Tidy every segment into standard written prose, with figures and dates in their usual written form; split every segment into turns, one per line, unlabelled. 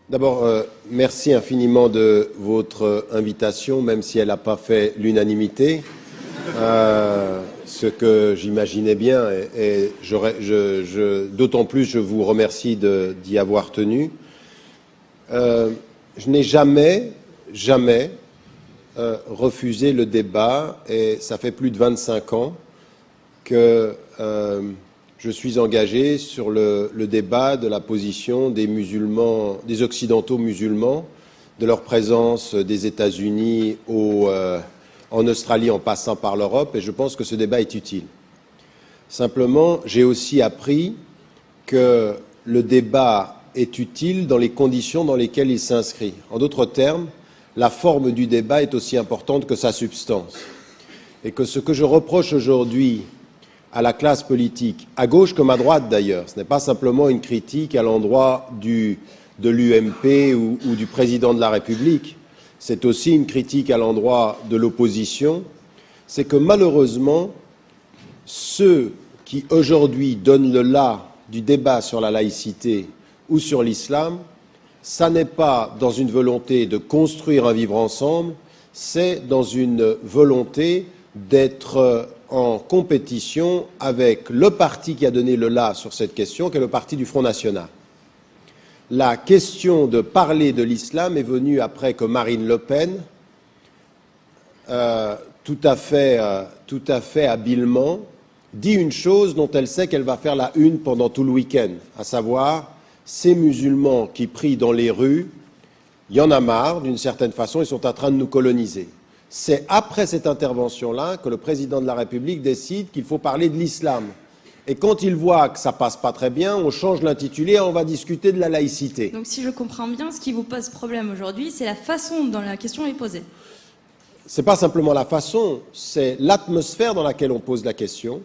D'abord, merci infiniment de votre invitation, même si elle n'a pas fait l'unanimité, ce que j'imaginais bien, et d'autant plus je vous remercie d'y avoir tenu. Je n'ai jamais refusé le débat, et ça fait plus de 25 ans que je suis engagé sur le débat de la position des musulmans, des occidentaux musulmans, de leur présence des États-Unis en Australie en passant par l'Europe, et je pense que ce débat est utile. Simplement, j'ai aussi appris que le débat est utile dans les conditions dans lesquelles il s'inscrit. En d'autres termes, la forme du débat est aussi importante que sa substance. Et que ce que je reproche aujourd'hui à la classe politique, à gauche comme à droite d'ailleurs, ce n'est pas simplement une critique à l'endroit de l'UMP ou du président de la République, c'est aussi une critique à l'endroit de l'opposition, c'est que malheureusement, ceux qui aujourd'hui donnent le la du débat sur la laïcité ou sur l'islam, ça n'est pas dans une volonté de construire un vivre ensemble, c'est dans une volonté d'être en compétition avec le parti qui a donné le la sur cette question, qui est le parti du Front National. La question de parler de l'islam est venue après que Marine Le Pen, tout à fait habilement, dit une chose dont elle sait qu'elle va faire la une pendant tout le week-end, à savoir ces musulmans qui prient dans les rues, il y en a marre, d'une certaine façon, ils sont en train de nous coloniser. C'est après cette intervention-là que le président de la République décide qu'il faut parler de l'islam. Et quand il voit que ça passe pas très bien, on change l'intitulé et on va discuter de la laïcité.
Donc si je comprends bien, ce qui vous pose problème aujourd'hui, c'est la façon dont la question est posée.
C'est pas simplement la façon, c'est l'atmosphère dans laquelle on pose la question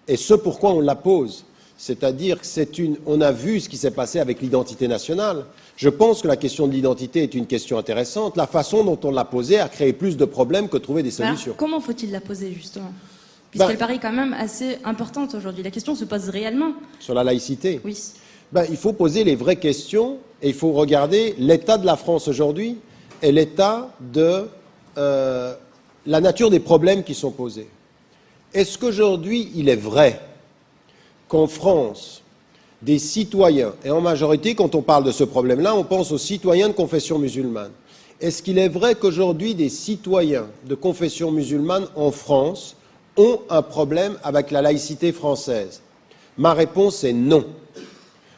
et ce pourquoi on la pose. C'est-à-dire que on a vu ce qui s'est passé avec l'identité nationale. Je pense que la question de l'identité est une question intéressante. La façon dont on l'a posée a créé plus de problèmes que trouvé des solutions.
Alors, comment faut-il la poser, justement? Puisqu'elle paraît quand même assez importante aujourd'hui. La question se pose réellement.
Sur la laïcité?
Oui.
Il faut poser les vraies questions et il faut regarder l'état de la France aujourd'hui et l'état de la nature des problèmes qui sont posés. Est-ce qu'aujourd'hui, il est vrai qu'en France, des citoyens, et en majorité, quand on parle de ce problème-là, on pense aux citoyens de confession musulmane. Est-ce qu'il est vrai qu'aujourd'hui, des citoyens de confession musulmane en France ont un problème avec la laïcité française? Ma réponse est non.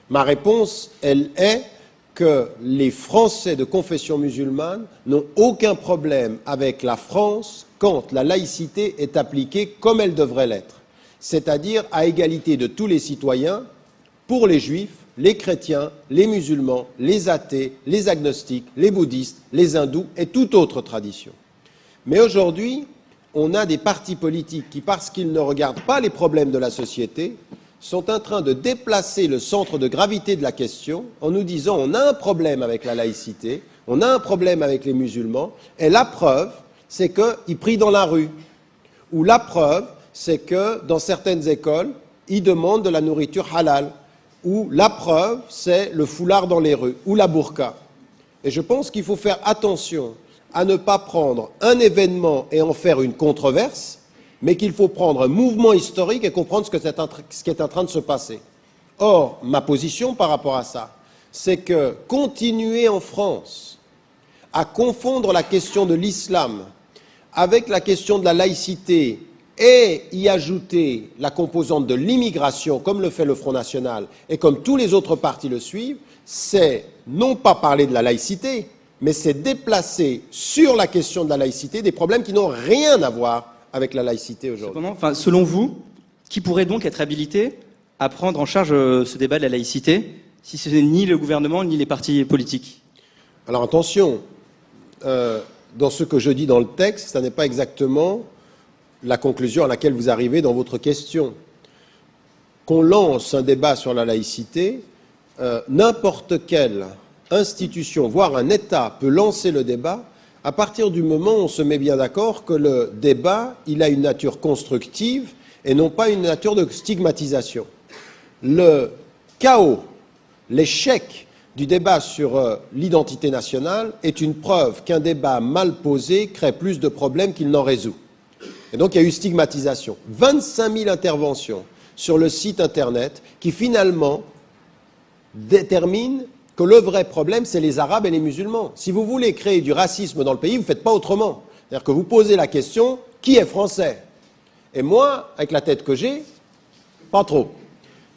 Ma réponse, elle est que les Français de confession musulmane n'ont aucun problème avec la France quand la laïcité est appliquée comme elle devrait l'être, c'est-à-dire à égalité de tous les citoyens pour les juifs, les chrétiens, les musulmans, les athées, les agnostiques, les bouddhistes, les hindous et toute autre tradition. Mais aujourd'hui, on a des partis politiques qui, parce qu'ils ne regardent pas les problèmes de la société, sont en train de déplacer le centre de gravité de la question en nous disant on a un problème avec la laïcité, on a un problème avec les musulmans, et la preuve, c'est qu'ils prient dans la rue. Ou la preuve, c'est que dans certaines écoles, ils demandent de la nourriture halal. Ou la preuve, c'est le foulard dans les rues, ou la burqa. Et je pense qu'il faut faire attention à ne pas prendre un événement et en faire une controverse, mais qu'il faut prendre un mouvement historique et comprendre ce qui est en train de se passer. Or, ma position par rapport à ça, c'est que continuer en France à confondre la question de l'islam avec la question de la laïcité et y ajouter la composante de l'immigration, comme le fait le Front National et comme tous les autres partis le suivent, c'est non pas parler de la laïcité, mais c'est déplacer sur la question de la laïcité des problèmes qui n'ont rien à voir avec la laïcité aujourd'hui.
Selon vous, qui pourrait donc être habilité à prendre en charge ce débat de la laïcité, si ce n'est ni le gouvernement ni les partis politiques?
Alors attention, dans ce que je dis dans le texte, ça n'est pas exactement la conclusion à laquelle vous arrivez dans votre question. Qu'on lance un débat sur la laïcité, n'importe quelle institution, voire un État, peut lancer le débat à partir du moment où on se met bien d'accord que le débat, il a une nature constructive et non pas une nature de stigmatisation. Le chaos, l'échec du débat sur l'identité nationale est une preuve qu'un débat mal posé crée plus de problèmes qu'il n'en résout. Et donc il y a eu stigmatisation. 25 000 interventions sur le site internet qui finalement déterminent que le vrai problème, c'est les Arabes et les musulmans. Si vous voulez créer du racisme dans le pays, vous ne faites pas autrement. C'est-à-dire que vous posez la question, qui est français? Et moi, avec la tête que j'ai, pas trop.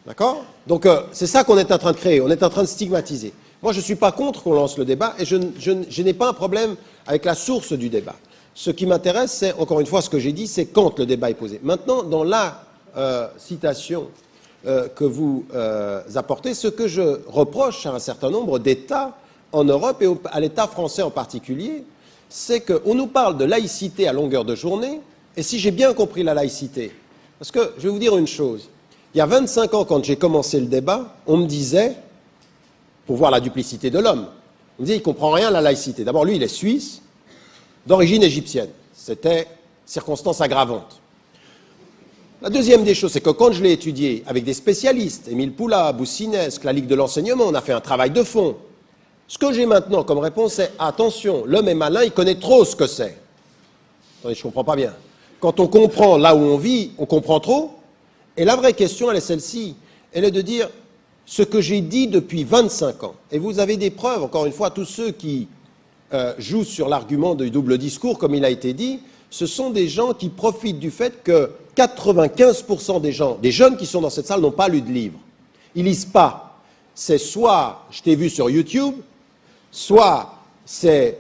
D'accord? Donc c'est ça qu'on est en train de créer, on est en train de stigmatiser. Moi, je ne suis pas contre qu'on lance le débat et je n'ai pas un problème avec la source du débat. Ce qui m'intéresse, c'est, encore une fois, ce que j'ai dit, c'est quand le débat est posé. Maintenant, dans la citation que vous apportez, ce que je reproche à un certain nombre d'États en Europe et à l'État français en particulier, c'est qu'on nous parle de laïcité à longueur de journée, et si j'ai bien compris la laïcité, parce que je vais vous dire une chose, il y a 25 ans, quand j'ai commencé le débat, on me disait, pour voir la duplicité de l'homme, on me disait, il ne comprend rien à la laïcité. D'abord, lui, il est suisse, d'origine égyptienne. C'était circonstance aggravante. La deuxième des choses, c'est que quand je l'ai étudié avec des spécialistes, Émile Poula, Boussinesque, la Ligue de l'enseignement, on a fait un travail de fond. Ce que j'ai maintenant comme réponse, c'est attention, l'homme est malin, il connaît trop ce que c'est. Attendez, je ne comprends pas bien. Quand on comprend là où on vit, on comprend trop. Et la vraie question, elle est celle-ci. Elle est de dire ce que j'ai dit depuis 25 ans. Et vous avez des preuves, encore une fois, tous ceux qui jouent sur l'argument du double discours, comme il a été dit, ce sont des gens qui profitent du fait que 95% des jeunes qui sont dans cette salle n'ont pas lu de livre. Ils lisent pas. C'est soit je t'ai vu sur YouTube, soit c'est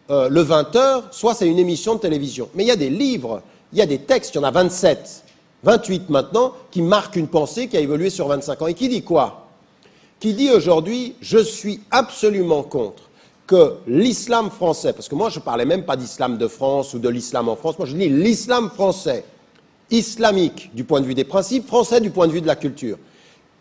le 20h, soit c'est une émission de télévision. Mais il y a des livres, il y a des textes, il y en a 27, 28 maintenant, qui marquent une pensée qui a évolué sur 25 ans. Et qui dit quoi? Qui dit aujourd'hui, je suis absolument contre que l'islam français, parce que moi je ne parlais même pas d'islam de France ou de l'islam en France, moi je dis l'islam français, islamique du point de vue des principes, français du point de vue de la culture,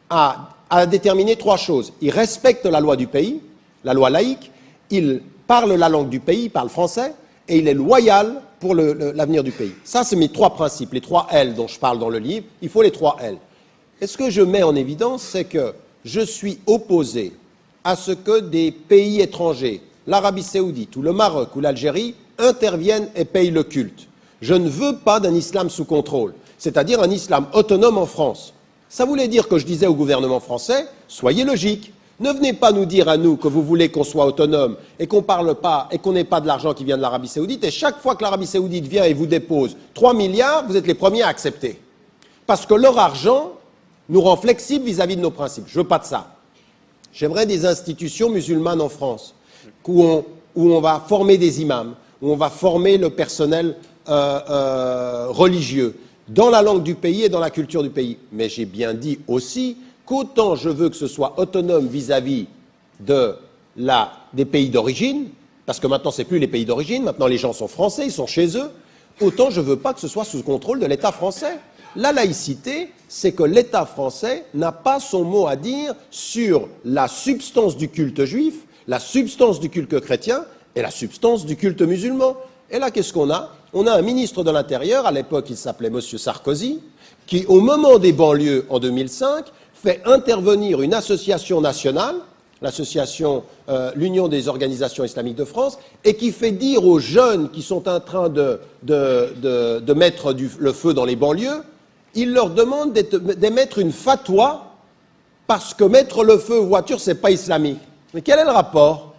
a déterminé trois choses. Il respecte la loi du pays, la loi laïque, il parle la langue du pays, il parle français, et il est loyal pour l'avenir du pays. Ça, c'est mes trois principes, les trois L dont je parle dans le livre, il faut les trois L. Et ce que je mets en évidence, c'est que je suis opposé à ce que des pays étrangers, l'Arabie Saoudite ou le Maroc ou l'Algérie, interviennent et payent le culte. Je ne veux pas d'un islam sous contrôle, c'est-à-dire un islam autonome en France. Ça voulait dire que je disais au gouvernement français, soyez logique, ne venez pas nous dire à nous que vous voulez qu'on soit autonome et qu'on parle pas et qu'on n'ait pas de l'argent qui vient de l'Arabie Saoudite, et chaque fois que l'Arabie Saoudite vient et vous dépose 3 milliards, vous êtes les premiers à accepter. Parce que leur argent nous rend flexibles vis-à-vis de nos principes. Je veux pas de ça. J'aimerais des institutions musulmanes en France, où on va former des imams, où on va former le personnel religieux, dans la langue du pays et dans la culture du pays. Mais j'ai bien dit aussi qu'autant je veux que ce soit autonome vis-à-vis des pays d'origine, parce que maintenant c'est plus les pays d'origine, maintenant les gens sont français, ils sont chez eux, autant je ne veux pas que ce soit sous contrôle de l'État français. La laïcité, c'est que l'État français n'a pas son mot à dire sur la substance du culte juif, la substance du culte chrétien et la substance du culte musulman. Et là, qu'est-ce qu'on a? On a un ministre de l'Intérieur, à l'époque il s'appelait M. Sarkozy, qui, au moment des banlieues en 2005, fait intervenir une association nationale, l'association l'Union des organisations islamiques de France, et qui fait dire aux jeunes qui sont en train de mettre le feu dans les banlieues, il leur demande d'émettre une fatwa parce que mettre le feu aux voitures, c'est pas islamique. Mais quel est le rapport?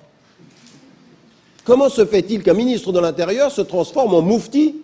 Comment se fait-il qu'un ministre de l'Intérieur se transforme en moufti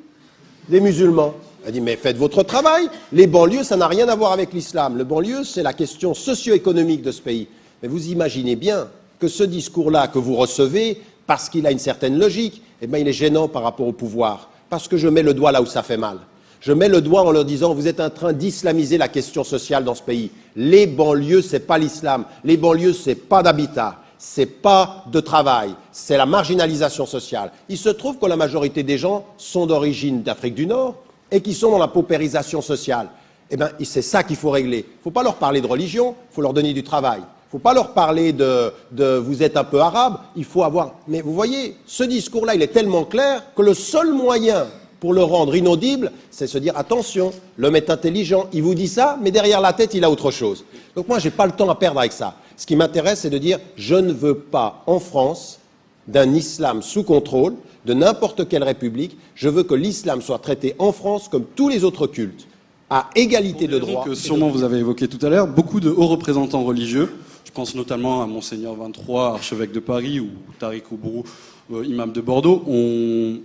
des musulmans? Elle dit, mais faites votre travail. Les banlieues, ça n'a rien à voir avec l'islam. Le banlieue, c'est la question socio-économique de ce pays. Mais vous imaginez bien que ce discours-là que vous recevez, parce qu'il a une certaine logique, eh bien, il est gênant par rapport au pouvoir. Parce que je mets le doigt là où ça fait mal. Je mets le doigt en leur disant, vous êtes en train d'islamiser la question sociale dans ce pays. Les banlieues, c'est pas l'islam. Les banlieues, c'est pas d'habitat. C'est pas de travail. C'est la marginalisation sociale. Il se trouve que la majorité des gens sont d'origine d'Afrique du Nord et qui sont dans la paupérisation sociale. Eh bien, c'est ça qu'il faut régler. Il ne faut pas leur parler de religion, il faut leur donner du travail. Il ne faut pas leur parler de vous êtes un peu arabe, il faut avoir... Mais vous voyez, ce discours-là, il est tellement clair que le seul moyen pour le rendre inaudible, c'est se dire, attention, l'homme est intelligent, il vous dit ça, mais derrière la tête, il a autre chose. Donc moi, je n'ai pas le temps à perdre avec ça. Ce qui m'intéresse, c'est de dire je ne veux pas en France d'un islam sous contrôle de n'importe quelle république. Je veux que l'islam soit traité en France comme tous les autres cultes, à égalité de droits.
Que sûrement vous avez évoqué tout à l'heure, beaucoup de hauts représentants religieux, je pense notamment à Monseigneur 23, archevêque de Paris, ou Tariq Oubrou, imam de Bordeaux, ont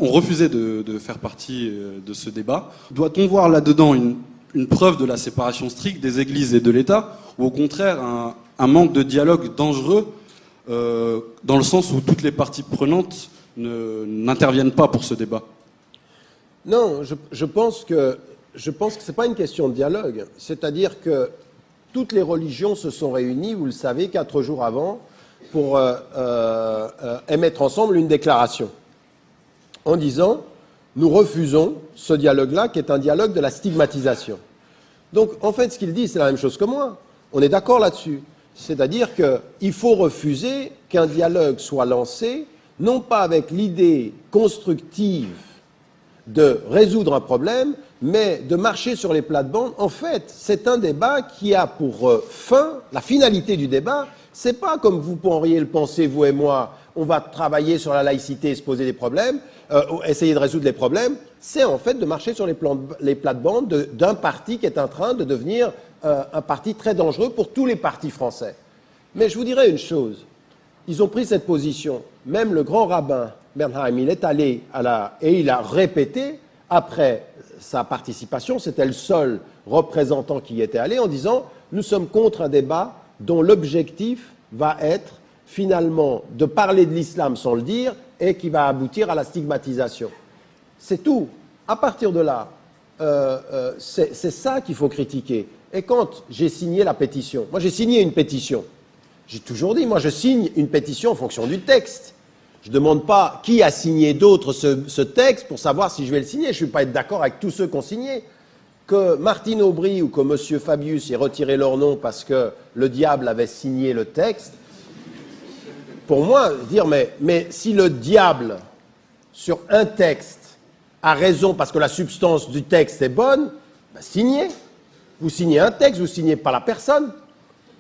refusé de faire partie de ce débat. Doit-on voir là-dedans une preuve de la séparation stricte des églises et de l'État, ou au contraire un manque de dialogue dangereux, dans le sens où toutes les parties prenantes n'interviennent pas pour ce débat?
Non, je pense que ce n'est pas une question de dialogue. C'est-à-dire que toutes les religions se sont réunies, vous le savez, 4 jours avant, pour émettre ensemble une déclaration en disant « Nous refusons ce dialogue-là, qui est un dialogue de la stigmatisation ». Donc, en fait, ce qu'il dit, c'est la même chose que moi. On est d'accord là-dessus. C'est-à-dire qu'il faut refuser qu'un dialogue soit lancé, non pas avec l'idée constructive de résoudre un problème, mais de marcher sur les plates-bandes. En fait, c'est un débat qui a pour fin, la finalité du débat, c'est pas comme vous pourriez le penser, vous et moi, on va travailler sur la laïcité et se poser des problèmes, essayer de résoudre les problèmes, c'est en fait de marcher sur les plates-bandes d'un parti qui est en train de devenir un parti très dangereux pour tous les partis français. Mais je vous dirais une chose, ils ont pris cette position, même le grand rabbin Bernheim, il est allé et il a répété, après sa participation, c'était le seul représentant qui y était allé, en disant « Nous sommes contre un débat dont l'objectif va être finalement de parler de l'islam sans le dire et qui va aboutir à la stigmatisation. » C'est tout. À partir de là, c'est ça qu'il faut critiquer. Et quand j'ai signé la pétition, moi j'ai signé une pétition, j'ai toujours dit, moi je signe une pétition en fonction du texte. Je ne demande pas qui a signé d'autres ce texte pour savoir si je vais le signer. Je ne suis pas d'accord avec tous ceux qui ont signé. Que Martine Aubry ou que M. Fabius ait retiré leur nom parce que le diable avait signé le texte, pour moi, dire mais si le diable, sur un texte, a raison parce que la substance du texte est bonne, ben signez. Vous signez un texte, vous ne signez pas la personne.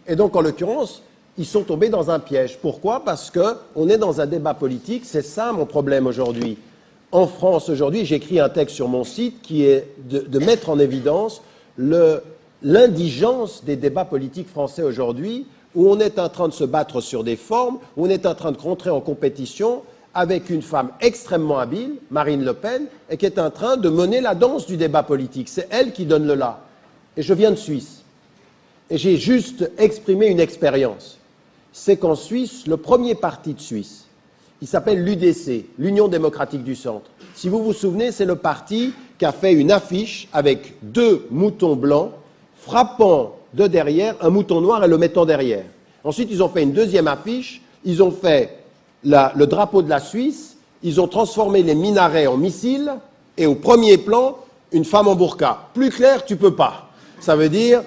Et donc, en l'occurrence, ils sont tombés dans un piège. Pourquoi? Parce qu'on est dans un débat politique. C'est ça mon problème aujourd'hui. En France, aujourd'hui, j'écris un texte sur mon site qui est de mettre en évidence l'indigence des débats politiques français aujourd'hui, où on est en train de se battre sur des formes, où on est en train de rentrer en compétition avec une femme extrêmement habile, Marine Le Pen, et qui est en train de mener la danse du débat politique. C'est elle qui donne le là. Et je viens de Suisse. Et j'ai juste exprimé une expérience. C'est qu'en Suisse, le premier parti de Suisse, il s'appelle l'UDC, l'Union démocratique du centre. Si vous vous souvenez, c'est le parti qui a fait une affiche avec 2 moutons blancs frappant de derrière un mouton noir et le mettant derrière. Ensuite, ils ont fait une deuxième affiche, ils ont fait le drapeau de la Suisse, ils ont transformé les minarets en missiles et au premier plan, une femme en burqa. Plus clair, tu peux pas. Ça veut dire,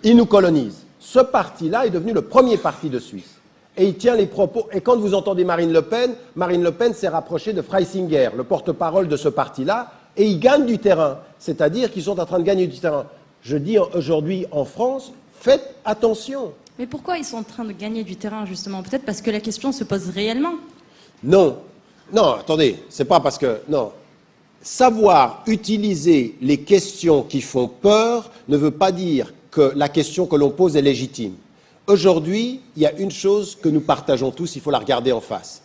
ils nous colonisent. Ce parti-là est devenu le premier parti de Suisse. Et il tient les propos. Et quand vous entendez Marine Le Pen s'est rapprochée de Freisinger, le porte-parole de ce parti-là, et ils gagnent du terrain. C'est-à-dire qu'ils sont en train de gagner du terrain. Je dis aujourd'hui en France, faites attention.
Mais pourquoi ils sont en train de gagner du terrain, justement? Peut-être parce que la question se pose réellement.
Non. Non, attendez, c'est pas parce que... Non. Savoir utiliser les questions qui font peur ne veut pas dire que la question que l'on pose est légitime. Aujourd'hui, il y a une chose que nous partageons tous, il faut la regarder en face.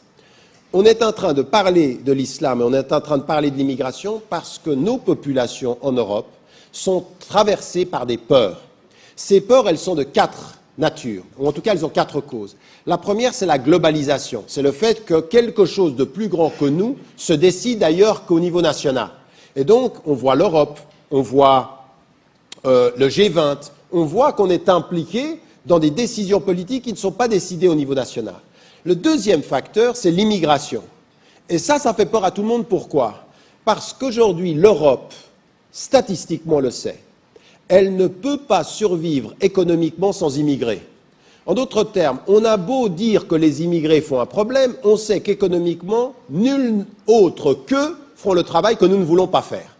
On est en train de parler de l'islam et on est en train de parler de l'immigration parce que nos populations en Europe sont traversées par des peurs. Ces peurs, elles sont de 4 natures, ou en tout cas, elles ont 4 causes. La première, c'est la globalisation. C'est le fait que quelque chose de plus grand que nous se décide ailleurs qu'au niveau national. Et donc, on voit l'Europe, on voit le G20, on voit qu'on est impliqué dans des décisions politiques qui ne sont pas décidées au niveau national. Le deuxième facteur, c'est l'immigration. Et ça fait peur à tout le monde. Pourquoi? Parce qu'aujourd'hui, l'Europe, statistiquement, le sait. Elle ne peut pas survivre économiquement sans immigrés. En d'autres termes, on a beau dire que les immigrés font un problème, on sait qu'économiquement, nul autre qu'eux font le travail que nous ne voulons pas faire.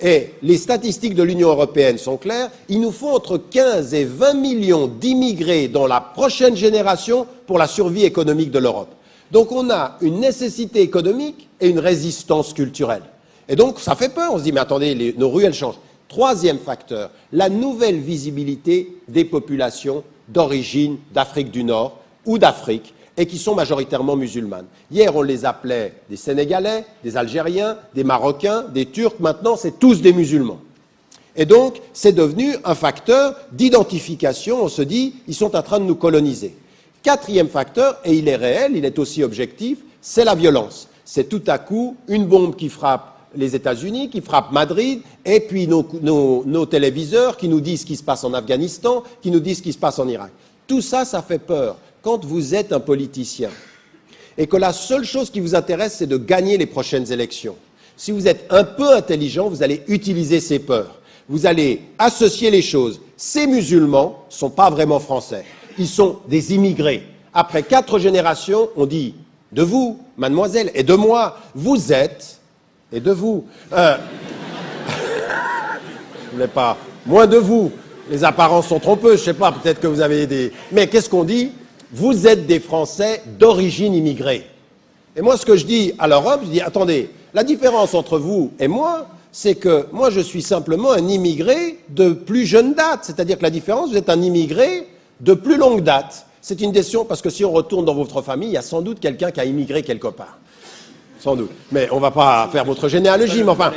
Et les statistiques de l'Union européenne sont claires, il nous faut entre 15 et 20 millions d'immigrés dans la prochaine génération pour la survie économique de l'Europe. Donc on a une nécessité économique et une résistance culturelle. Et donc ça fait peur, on se dit mais attendez, nos rues elles changent. Troisième facteur, la nouvelle visibilité des populations d'origine d'Afrique du Nord ou d'Afrique, et qui sont majoritairement musulmanes. Hier, on les appelait des Sénégalais, des Algériens, des Marocains, des Turcs. Maintenant, c'est tous des musulmans. Et donc, c'est devenu un facteur d'identification. On se dit, ils sont en train de nous coloniser. Quatrième facteur, et il est réel, il est aussi objectif, c'est la violence. C'est tout à coup une bombe qui frappe les États-Unis, qui frappe Madrid, et puis nos téléviseurs qui nous disent ce qui se passe en Afghanistan, qui nous disent ce qui se passe en Irak. Tout ça, ça fait peur. Quand vous êtes un politicien et que la seule chose qui vous intéresse, c'est de gagner les prochaines élections, si vous êtes un peu intelligent, vous allez utiliser ces peurs. Vous allez associer les choses. Ces musulmans ne sont pas vraiment français. Ils sont des immigrés. Après 4 générations, on dit de vous, mademoiselle, et de moi, vous êtes, et de vous. Je ne voulais pas. Moins de vous. Les apparences sont trompeuses, je ne sais pas, peut-être que vous avez des... Mais qu'est-ce qu'on dit? Vous êtes des Français d'origine immigrée. Et moi, ce que je dis à l'Europe, je dis, attendez, la différence entre vous et moi, c'est que moi, je suis simplement un immigré de plus jeune date. C'est-à-dire que la différence, vous êtes un immigré de plus longue date. C'est une question, parce que si on retourne dans votre famille, il y a sans doute quelqu'un qui a immigré quelque part. Sans doute. Mais on ne va pas faire votre généalogie, mais enfin...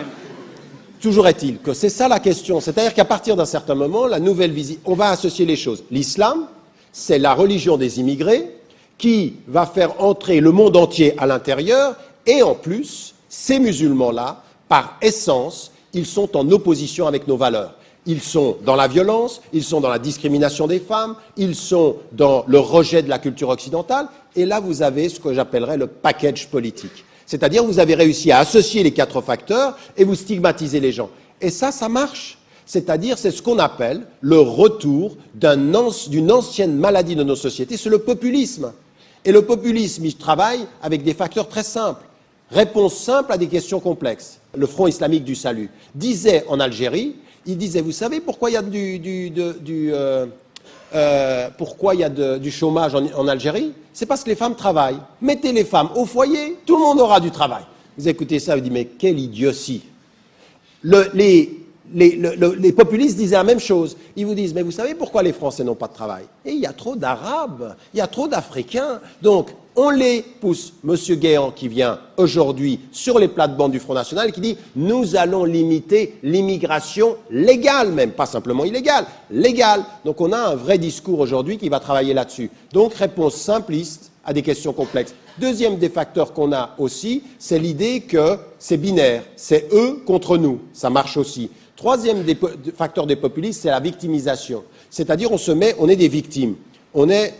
Toujours est-il que c'est ça la question. C'est-à-dire qu'à partir d'un certain moment, la nouvelle visite, on va associer les choses. L'islam, c'est la religion des immigrés qui va faire entrer le monde entier à l'intérieur et en plus, ces musulmans-là, par essence, ils sont en opposition avec nos valeurs. Ils sont dans la violence, ils sont dans la discrimination des femmes, ils sont dans le rejet de la culture occidentale et là, vous avez ce que j'appellerais le package politique. C'est-à-dire vous avez réussi à associer les 4 facteurs et vous stigmatisez les gens. Et ça marche. C'est-à-dire, c'est ce qu'on appelle le retour d'une ancienne maladie de nos sociétés, c'est le populisme. Et le populisme, il travaille avec des facteurs très simples. Réponse simple à des questions complexes. Le Front islamique du salut disait en Algérie, il disait, vous savez pourquoi il y a du chômage en Algérie? C'est parce que les femmes travaillent. Mettez les femmes au foyer, tout le monde aura du travail. Vous écoutez ça, vous dites, mais quelle idiotie. Les populistes disaient la même chose. Ils vous disent, mais vous savez pourquoi les Français n'ont pas de travail? Et il y a trop d'Arabes, il y a trop d'Africains. Donc, on les pousse. Monsieur Guéant, qui vient aujourd'hui sur les plates-bandes du Front National, qui dit, nous allons limiter l'immigration légale même, pas simplement illégale, légale. Donc, on a un vrai discours aujourd'hui qui va travailler là-dessus. Donc, réponse simpliste à des questions complexes. Deuxième des facteurs qu'on a aussi, c'est l'idée que c'est binaire, c'est eux contre nous. Ça marche aussi. Troisième des facteurs des populistes, c'est la victimisation. C'est-à-dire, on est des victimes.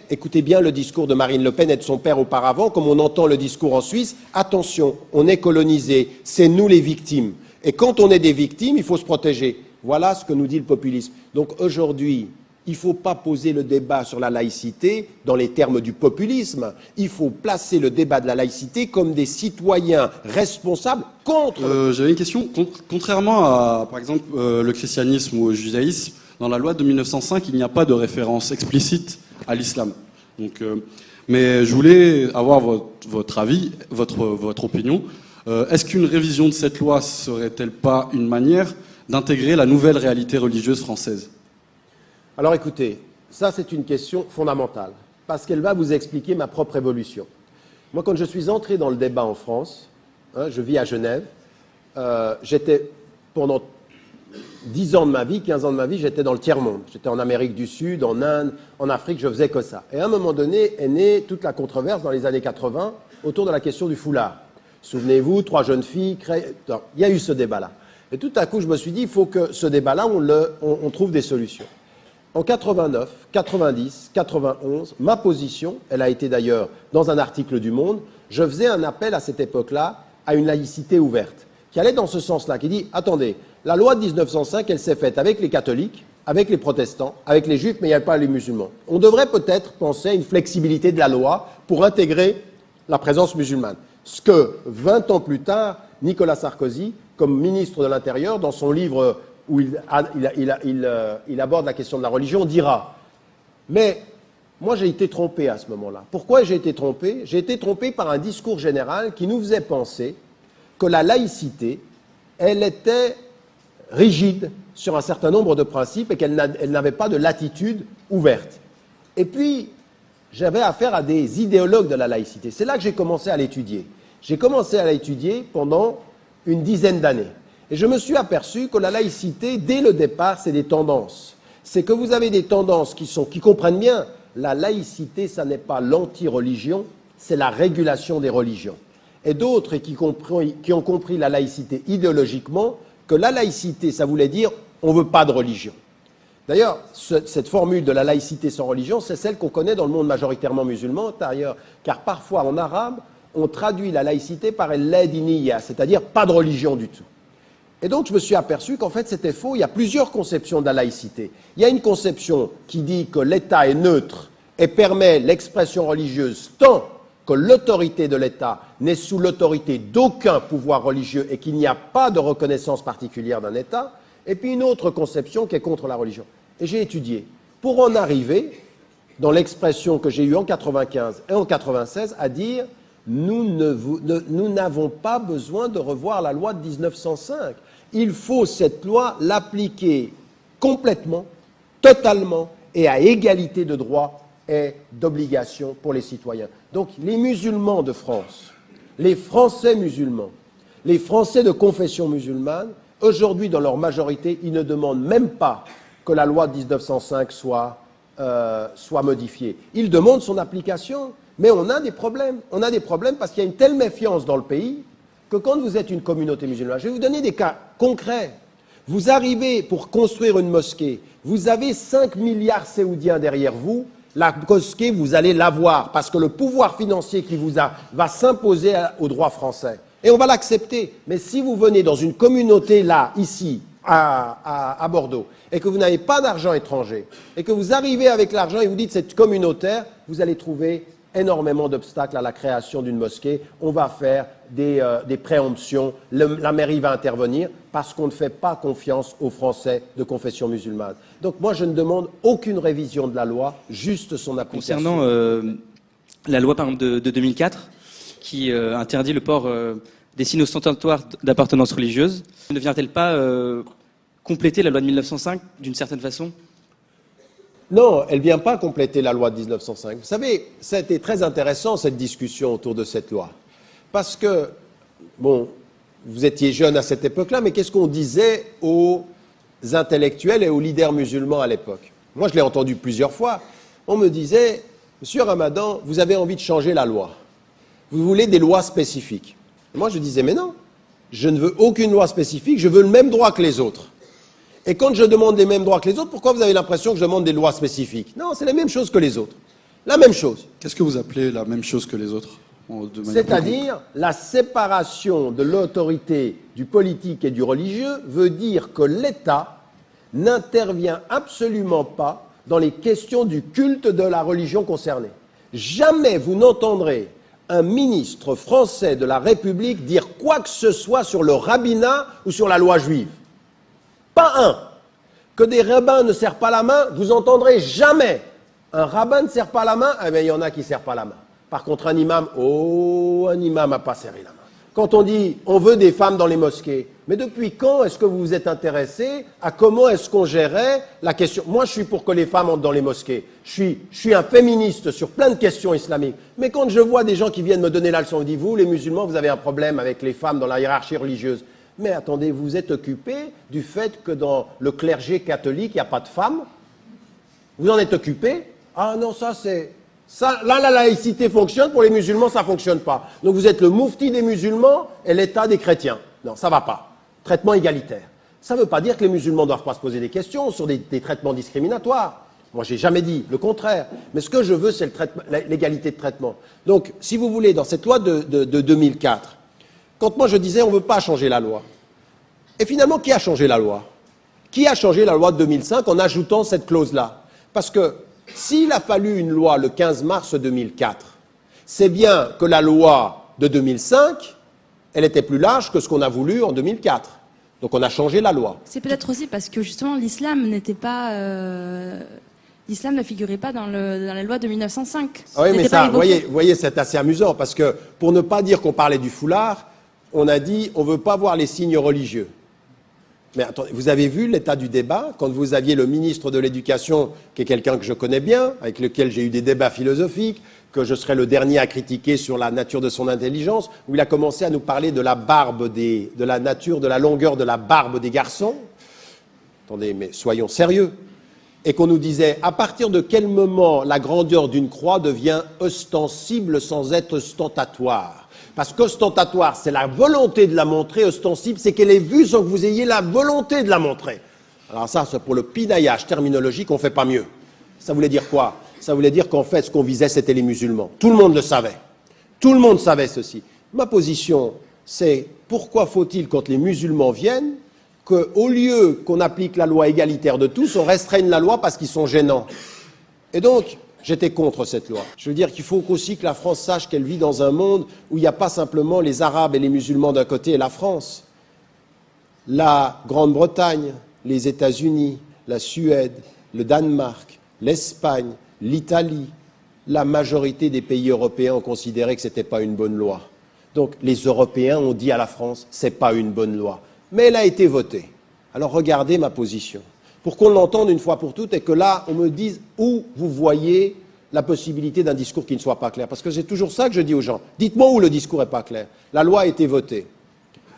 Écoutez bien le discours de Marine Le Pen et de son père auparavant, comme on entend le discours en Suisse, attention, on est colonisé, c'est nous les victimes. Et quand on est des victimes, il faut se protéger. Voilà ce que nous dit le populisme. Donc aujourd'hui, il ne faut pas poser le débat sur la laïcité dans les termes du populisme. Il faut placer le débat de la laïcité comme des citoyens responsables contre...
J'avais une question. Contrairement à, par exemple, le christianisme ou au judaïsme, dans la loi de 1905, il n'y a pas de référence explicite à l'islam. Donc, mais je voulais avoir votre avis, votre opinion. Est-ce qu'une révision de cette loi serait-elle pas une manière d'intégrer la nouvelle réalité religieuse française?
Alors écoutez, ça c'est une question fondamentale, parce qu'elle va vous expliquer ma propre évolution. Moi, quand je suis entré dans le débat en France, je vis à Genève, j'étais pendant 10 ans de ma vie, 15 ans de ma vie, j'étais dans le tiers-monde. J'étais en Amérique du Sud, en Inde, en Afrique, je faisais que ça. Et à un moment donné est née toute la controverse dans les années 80 autour de la question du foulard. Souvenez-vous, 3 jeunes filles, il y a eu ce débat-là. Et tout à coup, je me suis dit, il faut que ce débat-là, on trouve des solutions. En 89, 90, 91, ma position, elle a été d'ailleurs dans un article du Monde, je faisais un appel à cette époque-là à une laïcité ouverte, qui allait dans ce sens-là, qui dit, attendez, la loi de 1905, elle s'est faite avec les catholiques, avec les protestants, avec les juifs, mais il n'y a pas les musulmans. On devrait peut-être penser à une flexibilité de la loi pour intégrer la présence musulmane. Ce que, 20 ans plus tard, Nicolas Sarkozy comme ministre de l'Intérieur, dans son livre où il aborde la question de la religion, dira « Mais moi j'ai été trompé à ce moment-là. Pourquoi j'ai été trompé? J'ai été trompé par un discours général qui nous faisait penser que la laïcité, elle était rigide sur un certain nombre de principes et qu'elle n'avait pas de latitude ouverte. Et puis, j'avais affaire à des idéologues de la laïcité. C'est là que j'ai commencé à l'étudier. J'ai commencé à l'étudier pendant une dizaine d'années. Et je me suis aperçu que la laïcité, dès le départ, c'est des tendances. C'est que vous avez des tendances qui comprennent bien. La laïcité, ça n'est pas l'anti-religion, c'est la régulation des religions. Et d'autres qui ont compris la laïcité idéologiquement, que la laïcité, ça voulait dire on ne veut pas de religion. D'ailleurs, cette formule de la laïcité sans religion, c'est celle qu'on connaît dans le monde majoritairement musulman, d'ailleurs, car parfois en arabe, on traduit la laïcité par el-ladiniya, c'est-à-dire pas de religion du tout. Et donc je me suis aperçu qu'en fait c'était faux, il y a plusieurs conceptions de la laïcité. Il y a une conception qui dit que l'État est neutre et permet l'expression religieuse tant que l'autorité de l'État n'est sous l'autorité d'aucun pouvoir religieux et qu'il n'y a pas de reconnaissance particulière d'un État, et puis une autre conception qui est contre la religion. Et j'ai étudié, pour en arriver, dans l'expression que j'ai eue en 1995 et en 1996, à dire « nous n'avons pas besoin de revoir la loi de 1905. Il faut cette loi l'appliquer complètement, totalement et à égalité de droits et d'obligations pour les citoyens. » Donc les musulmans de France, les Français musulmans, les Français de confession musulmane, aujourd'hui dans leur majorité, ils ne demandent même pas que la loi de 1905 soit modifiée. Ils demandent son application, mais on a des problèmes. On a des problèmes parce qu'il y a une telle méfiance dans le pays que quand vous êtes une communauté musulmane, je vais vous donner des cas concrets. Vous arrivez pour construire une mosquée, vous avez 5 milliards saoudiens derrière vous, la mosquée, vous allez l'avoir, parce que le pouvoir financier qui vous a va s'imposer au droit français. Et on va l'accepter. Mais si vous venez dans une communauté, là, ici, à Bordeaux, et que vous n'avez pas d'argent étranger, et que vous arrivez avec l'argent et vous dites c'est communautaire, vous allez trouver énormément d'obstacles à la création d'une mosquée. On va faire des préemptions, la mairie va intervenir, parce qu'on ne fait pas confiance aux Français de confession musulmane. Donc moi, je ne demande aucune révision de la loi, juste son application.
Concernant la loi, par exemple, de 2004, qui interdit le port des signes ostentatoires d'appartenance religieuse, ne vient-elle pas compléter la loi de 1905 d'une certaine façon ?
Non, elle ne vient pas compléter la loi de 1905. Vous savez, ça a été très intéressant, cette discussion autour de cette loi. Parce que, bon, vous étiez jeune à cette époque-là, mais qu'est-ce qu'on disait aux intellectuels et aux leaders musulmans à l'époque? Moi, je l'ai entendu plusieurs fois. On me disait, Monsieur Ramadan, vous avez envie de changer la loi. Vous voulez des lois spécifiques. Et moi, je disais, mais non, je ne veux aucune loi spécifique, je veux le même droit que les autres. Et quand je demande les mêmes droits que les autres, pourquoi vous avez l'impression que je demande des lois spécifiques? Non, c'est la même chose que les autres. La même chose.
Qu'est-ce que vous appelez la même chose que les autres?
C'est-à-dire, la séparation de l'autorité du politique et du religieux veut dire que l'État n'intervient absolument pas dans les questions du culte de la religion concernée. Jamais vous n'entendrez un ministre français de la République dire quoi que ce soit sur le rabbinat ou sur la loi juive. Pas un. Que des rabbins ne serrent pas la main, vous entendrez jamais. Un rabbin ne serre pas la main, eh bien, il y en a qui ne serrent pas la main. Par contre, un imam, un imam n'a pas serré la main. Quand on dit on veut des femmes dans les mosquées, mais depuis quand est-ce que vous vous êtes intéressé à comment est-ce qu'on gérait la question? Moi, je suis pour que les femmes entrent dans les mosquées. Je suis un féministe sur plein de questions islamiques. Mais quand je vois des gens qui viennent me donner la leçon, on dit vous, les musulmans, vous avez un problème avec les femmes dans la hiérarchie religieuse. Mais attendez, vous êtes occupé du fait que dans le clergé catholique, il n'y a pas de femmes? Vous en êtes occupé? Ah non, ça c'est... Ça, là, la laïcité fonctionne, pour les musulmans, ça ne fonctionne pas. Donc vous êtes le moufti des musulmans et l'État des chrétiens. Non, ça ne va pas. Traitement égalitaire. Ça ne veut pas dire que les musulmans ne doivent pas se poser des questions sur des traitements discriminatoires. Moi, je n'ai jamais dit le contraire. Mais ce que je veux, c'est l'égalité de traitement. Donc, si vous voulez, dans cette loi de 2004, quand moi je disais on ne veut pas changer la loi, et finalement, qui a changé la loi? Qui a changé la loi de 2005 en ajoutant cette clause-là? Parce que s'il a fallu une loi le 15 mars 2004, c'est bien que la loi de 2005 Elle était plus large que ce qu'on a voulu en 2004. Donc on a changé la loi.
C'est peut-être aussi parce que justement l'islam n'était pas... L'islam ne figurait pas dans la loi de 1905.
Ah oui, mais ça, vous voyez, c'est assez amusant, parce que pour ne pas dire qu'on parlait du foulard, on a dit on ne veut pas voir les signes religieux. Mais attendez, vous avez vu l'état du débat quand vous aviez le ministre de l'Éducation, qui est quelqu'un que je connais bien, avec lequel j'ai eu des débats philosophiques, que je serai le dernier à critiquer sur la nature de son intelligence, où il a commencé à nous parler de la barbe de la nature, de la longueur de la barbe des garçons. Attendez, mais soyons sérieux. Et qu'on nous disait à partir de quel moment la grandeur d'une croix devient ostensible sans être ostentatoire. Parce qu'ostentatoire, c'est la volonté de la montrer, ostensible, c'est qu'elle est vue sans que vous ayez la volonté de la montrer. Alors ça, c'est pour le pinaillage terminologique, on ne fait pas mieux. Ça voulait dire quoi? Ça voulait dire qu'en fait, ce qu'on visait, c'était les musulmans. Tout le monde le savait. Tout le monde savait ceci. Ma position, c'est pourquoi faut-il, quand les musulmans viennent, qu'au lieu qu'on applique la loi égalitaire de tous, on restreigne la loi parce qu'ils sont gênants. Et donc, j'étais contre cette loi. Je veux dire qu'il faut aussi que la France sache qu'elle vit dans un monde où il n'y a pas simplement les Arabes et les musulmans d'un côté et la France. La Grande-Bretagne, les États-Unis, la Suède, le Danemark, l'Espagne, l'Italie, la majorité des pays européens ont considéré que ce n'était pas une bonne loi. Donc, les Européens ont dit à la France, ce n'est pas une bonne loi. Mais elle a été votée. Alors regardez ma position. Pour qu'on l'entende une fois pour toutes et que là, on me dise où vous voyez la possibilité d'un discours qui ne soit pas clair. Parce que c'est toujours ça que je dis aux gens. Dites-moi où le discours n'est pas clair. La loi a été votée.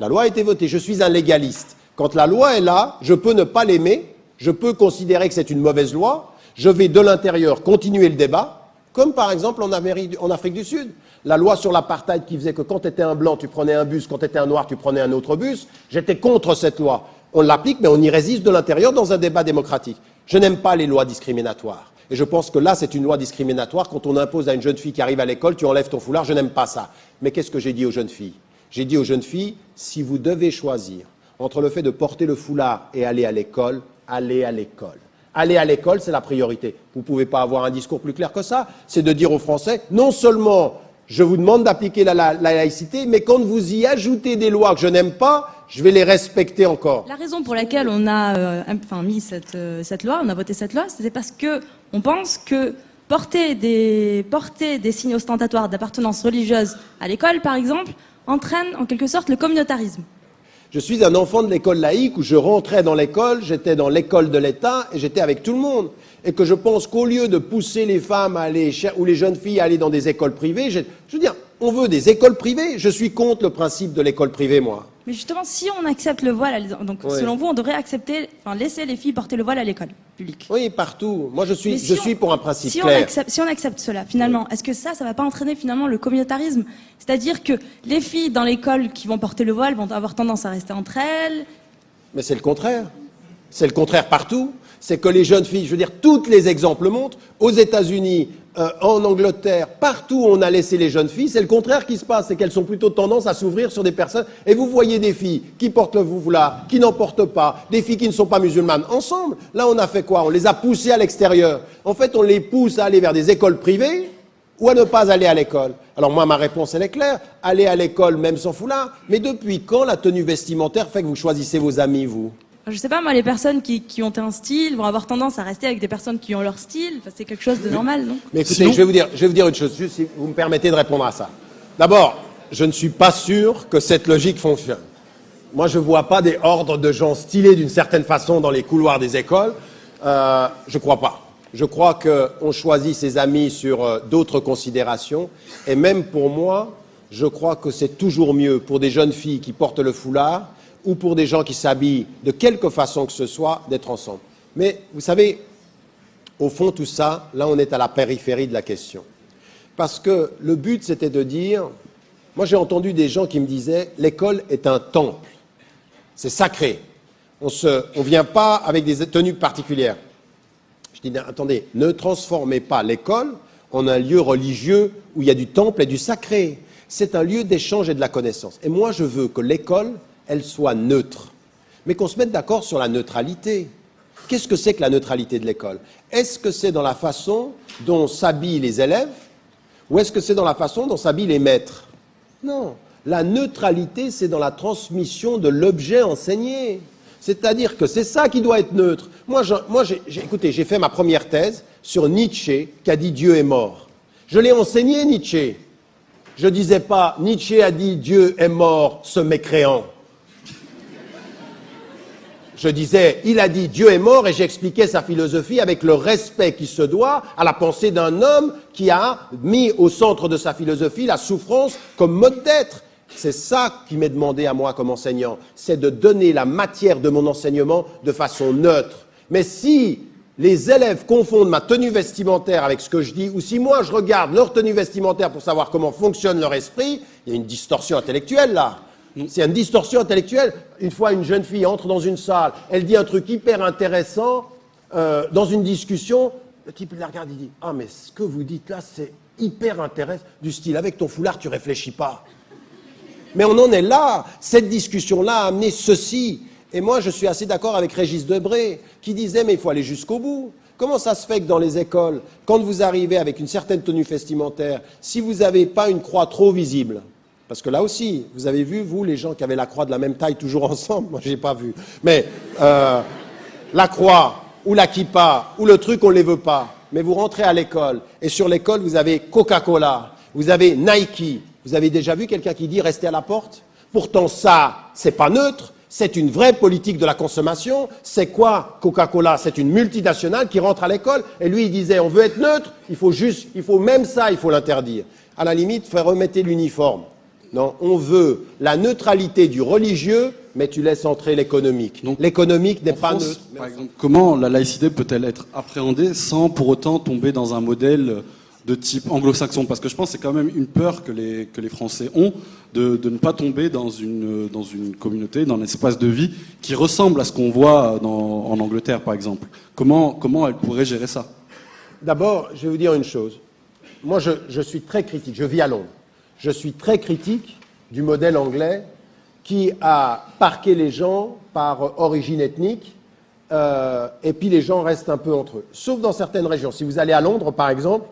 La loi a été votée. Je suis un légaliste. Quand la loi est là, je peux ne pas l'aimer. Je peux considérer que c'est une mauvaise loi. Je vais de l'intérieur continuer le débat. Comme par exemple en Afrique du Sud. La loi sur l'apartheid qui faisait que quand tu étais un blanc, tu prenais un bus, quand tu étais un noir, tu prenais un autre bus. J'étais contre cette loi. On l'applique, mais on y résiste de l'intérieur dans un débat démocratique. Je n'aime pas les lois discriminatoires. Et je pense que là, c'est une loi discriminatoire. Quand on impose à une jeune fille qui arrive à l'école, tu enlèves ton foulard, je n'aime pas ça. Mais qu'est-ce que j'ai dit aux jeunes filles? J'ai dit aux jeunes filles, si vous devez choisir entre le fait de porter le foulard et aller à l'école, allez à l'école. Aller à l'école, c'est la priorité. Vous ne pouvez pas avoir un discours plus clair que ça. C'est de dire aux Français, non seulement je vous demande d'appliquer la laïcité, mais quand vous y ajoutez des lois que je n'aime pas, je vais les respecter encore.
La raison pour laquelle on a mis cette loi, on a voté cette loi, c'était parce que on pense que porter des signes ostentatoires d'appartenance religieuse à l'école, par exemple, entraîne en quelque sorte le communautarisme.
Je suis un enfant de l'école laïque où je rentrais dans l'école, j'étais dans l'école de l'État et j'étais avec tout le monde. Et que je pense qu'au lieu de pousser les femmes à aller, ou les jeunes filles à aller dans des écoles privées, je veux dire, on veut des écoles privées. Je suis contre le principe de l'école privée, moi.
Mais justement, si on accepte le voile, donc oui. Selon vous, on devrait laisser les filles porter le voile à l'école publique.
Oui, partout. Moi, je suis pour un principe clair.
Si on accepte cela, finalement, est-ce que ça va pas entraîner finalement le communautarisme? C'est-à-dire que les filles dans l'école qui vont porter le voile vont avoir tendance à rester entre elles.
Mais c'est le contraire. C'est le contraire partout. C'est que les jeunes filles, je veux dire, tous les exemples montrent, aux États-Unis, en Angleterre, partout où on a laissé les jeunes filles, c'est le contraire qui se passe, c'est qu'elles sont plutôt tendance à s'ouvrir sur des personnes. Et vous voyez des filles qui portent le foulard, qui n'en portent pas, des filles qui ne sont pas musulmanes, ensemble. Là, on a fait quoi? On les a poussées à l'extérieur. En fait, on les pousse à aller vers des écoles privées ou à ne pas aller à l'école. Alors moi, ma réponse, elle est claire. Aller à l'école, même sans foulard. Mais depuis quand la tenue vestimentaire fait que vous choisissez vos amis, vous?
Je sais pas, moi, les personnes qui ont un style vont avoir tendance à rester avec des personnes qui ont leur style. Enfin, c'est quelque chose de normal, non?
Mais écoutez, je vais vous dire une chose, juste si vous me permettez de répondre à ça. D'abord, je ne suis pas sûr que cette logique fonctionne. Moi, je ne vois pas des ordres de gens stylés d'une certaine façon dans les couloirs des écoles. Je ne crois pas. Je crois qu'on choisit ses amis sur d'autres considérations. Et même pour moi, je crois que c'est toujours mieux pour des jeunes filles qui portent le foulard ou pour des gens qui s'habillent de quelque façon que ce soit, d'être ensemble. Mais vous savez, au fond, tout ça, là, on est à la périphérie de la question. Parce que le but, c'était de dire... Moi, j'ai entendu des gens qui me disaient « l'école est un temple, c'est sacré, on ne vient pas avec des tenues particulières ». Je dis « attendez, ne transformez pas l'école en un lieu religieux où il y a du temple et du sacré. C'est un lieu d'échange et de la connaissance. Et moi, je veux que l'école... elle soit neutre, mais qu'on se mette d'accord sur la neutralité. Qu'est-ce que c'est que la neutralité de l'école? Est-ce que c'est dans la façon dont s'habillent les élèves ou est-ce que c'est dans la façon dont s'habillent les maîtres? Non. La neutralité, c'est dans la transmission de l'objet enseigné. C'est-à-dire que c'est ça qui doit être neutre. Écoutez, j'ai fait ma première thèse sur Nietzsche, qui a dit Dieu est mort. Je l'ai enseigné, Nietzsche. Je disais pas, Nietzsche a dit Dieu est mort, ce mécréant. Je disais, il a dit Dieu est mort, et j'expliquais sa philosophie avec le respect qui se doit à la pensée d'un homme qui a mis au centre de sa philosophie la souffrance comme mode d'être. C'est ça qui m'est demandé à moi comme enseignant, c'est de donner la matière de mon enseignement de façon neutre. Mais si les élèves confondent ma tenue vestimentaire avec ce que je dis, ou si moi je regarde leur tenue vestimentaire pour savoir comment fonctionne leur esprit, il y a une distorsion intellectuelle là. C'est une distorsion intellectuelle. Une fois, une jeune fille entre dans une salle, elle dit un truc hyper intéressant dans une discussion. Le type la regarde, il dit « Ah, mais ce que vous dites là, c'est hyper intéressant. » Du style « Avec ton foulard, tu réfléchis pas. » Mais on en est là. Cette discussion-là a amené ceci. Et moi, je suis assez d'accord avec Régis Debray, qui disait « Mais il faut aller jusqu'au bout. » Comment ça se fait que dans les écoles, quand vous arrivez avec une certaine tenue vestimentaire, si vous n'avez pas une croix trop visible, parce que là aussi, vous avez vu, vous, les gens qui avaient la croix de la même taille toujours ensemble, moi, je n'ai pas vu. Mais la croix, ou la kippa, ou le truc, on ne les veut pas. Mais vous rentrez à l'école, et sur l'école, vous avez Coca-Cola, vous avez Nike. Vous avez déjà vu quelqu'un qui dit « restez à la porte » ? Pourtant, ça, c'est pas neutre. C'est une vraie politique de la consommation. C'est quoi Coca-Cola? C'est une multinationale qui rentre à l'école. Et lui, il disait, on veut être neutre, il faut même ça, il faut l'interdire. À la limite, faire remettre l'uniforme. Non, on veut la neutralité du religieux, mais tu laisses entrer l'économique. L'économique n'est pas neutre.
Par exemple, comment la laïcité peut-elle être appréhendée sans pour autant tomber dans un modèle de type anglo-saxon? Parce que je pense que c'est quand même une peur que les Français ont de ne pas tomber dans une communauté, dans un espace de vie qui ressemble à ce qu'on voit en Angleterre, par exemple. Comment elle pourrait gérer ça?
D'abord, je vais vous dire une chose. Moi, je suis très critique. Je vis à Londres. Je suis très critique du modèle anglais qui a parqué les gens par origine ethnique et puis les gens restent un peu entre eux. Sauf dans certaines régions. Si vous allez à Londres, par exemple,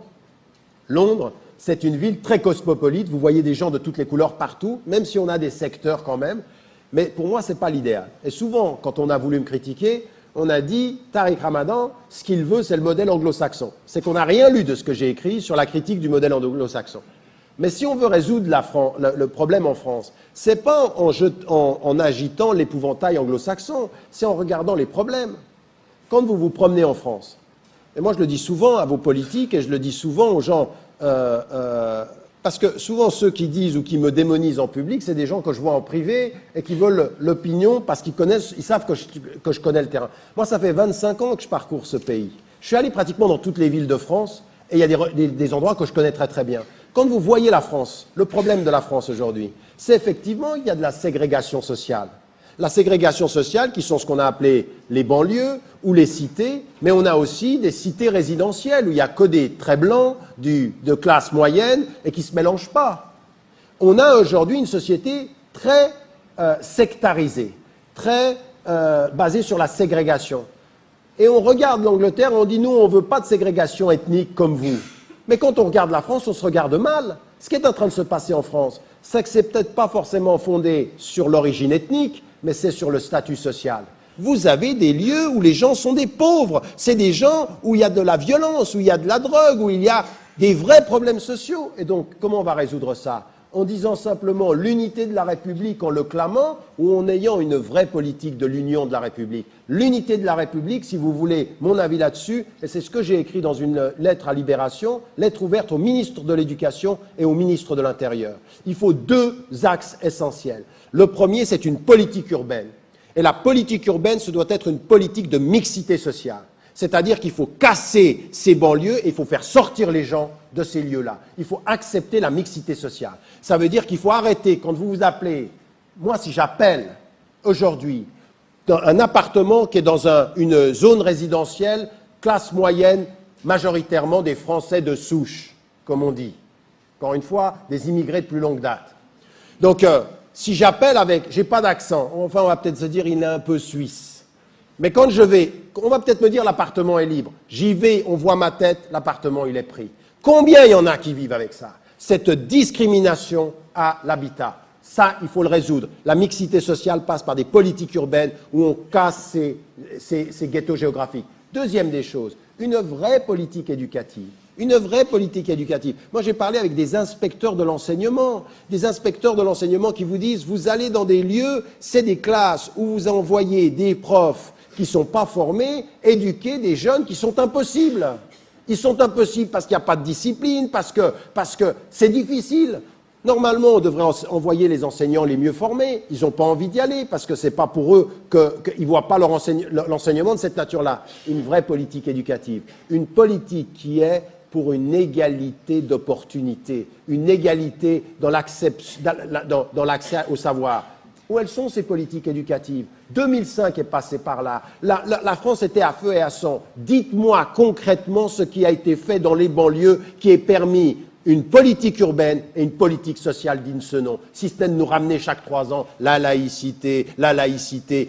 Londres, c'est une ville très cosmopolite. Vous voyez des gens de toutes les couleurs partout, même si on a des secteurs quand même. Mais pour moi, ce n'est pas l'idéal. Et souvent, quand on a voulu me critiquer, on a dit, Tariq Ramadan, ce qu'il veut, c'est le modèle anglo-saxon. C'est qu'on n'a rien lu de ce que j'ai écrit sur la critique du modèle anglo-saxon. Mais si on veut résoudre le problème en France, ce n'est pas en agitant l'épouvantail anglo-saxon, c'est en regardant les problèmes. Quand vous vous promenez en France, et moi je le dis souvent à vos politiques et je le dis souvent aux gens, parce que souvent ceux qui disent ou qui me démonisent en public, c'est des gens que je vois en privé et qui veulent l'opinion parce qu'ils savent que je connais le terrain. Moi ça fait 25 ans que je parcours ce pays. Je suis allé pratiquement dans toutes les villes de France et il y a des endroits que je connais très très bien. Quand vous voyez la France, le problème de la France aujourd'hui, c'est effectivement qu'il y a de la ségrégation sociale. La ségrégation sociale qui sont ce qu'on a appelé les banlieues ou les cités, mais on a aussi des cités résidentielles où il n'y a que des très blancs, de classe moyenne et qui ne se mélangent pas. On a aujourd'hui une société très sectarisée, très basée sur la ségrégation. Et on regarde l'Angleterre et on dit nous on ne veut pas de ségrégation ethnique comme vous. Mais quand on regarde la France, on se regarde mal. Ce qui est en train de se passer en France, c'est que c'est peut-être pas forcément fondé sur l'origine ethnique, mais c'est sur le statut social. Vous avez des lieux où les gens sont des pauvres. C'est des gens où il y a de la violence, où il y a de la drogue, où il y a des vrais problèmes sociaux. Et donc, comment on va résoudre ça? En disant simplement l'unité de la République en le clamant ou en ayant une vraie politique de l'union de la République. L'unité de la République, si vous voulez mon avis là-dessus, et c'est ce que j'ai écrit dans une lettre à Libération, lettre ouverte au ministre de l'Éducation et au ministre de l'Intérieur. Il faut deux axes essentiels. Le premier, c'est une politique urbaine. Et la politique urbaine, ce doit être une politique de mixité sociale. C'est-à-dire qu'il faut casser ces banlieues et il faut faire sortir les gens de ces lieux-là. Il faut accepter la mixité sociale. Ça veut dire qu'il faut arrêter, quand vous vous appelez, moi si j'appelle aujourd'hui un appartement qui est dans une zone résidentielle, classe moyenne, majoritairement des Français de souche, comme on dit. Encore une fois, des immigrés de plus longue date. Donc, si j'appelle avec, j'ai pas d'accent, enfin on va peut-être se dire il est un peu suisse. Mais quand je vais, on va peut-être me dire l'appartement est libre. J'y vais, on voit ma tête, l'appartement il est pris. Combien il y en a qui vivent avec ça? Cette discrimination à l'habitat. Ça, il faut le résoudre. La mixité sociale passe par des politiques urbaines où on casse ces ghettos géographiques. Deuxième des choses, une vraie politique éducative. Une vraie politique éducative. Moi, j'ai parlé avec des inspecteurs de l'enseignement qui vous disent, vous allez dans des lieux, c'est des classes où vous envoyez des profs qui ne sont pas formés, éduquer des jeunes qui sont impossibles. Ils sont impossibles parce qu'il n'y a pas de discipline, parce que c'est difficile. Normalement, on devrait envoyer les enseignants les mieux formés. Ils n'ont pas envie d'y aller parce que ce n'est pas pour eux qu'ils ne voient pas l'enseignement de cette nature-là. Une vraie politique éducative. Une politique qui est pour une égalité d'opportunités, une égalité dans l'accès au savoir. Où elles sont ces politiques éducatives? 2005 est passé par là. La France était à feu et à sang. Dites-moi concrètement ce qui a été fait dans les banlieues qui ait permis une politique urbaine et une politique sociale digne de ce nom. Si ce n'est de nous ramener chaque 3 ans la laïcité,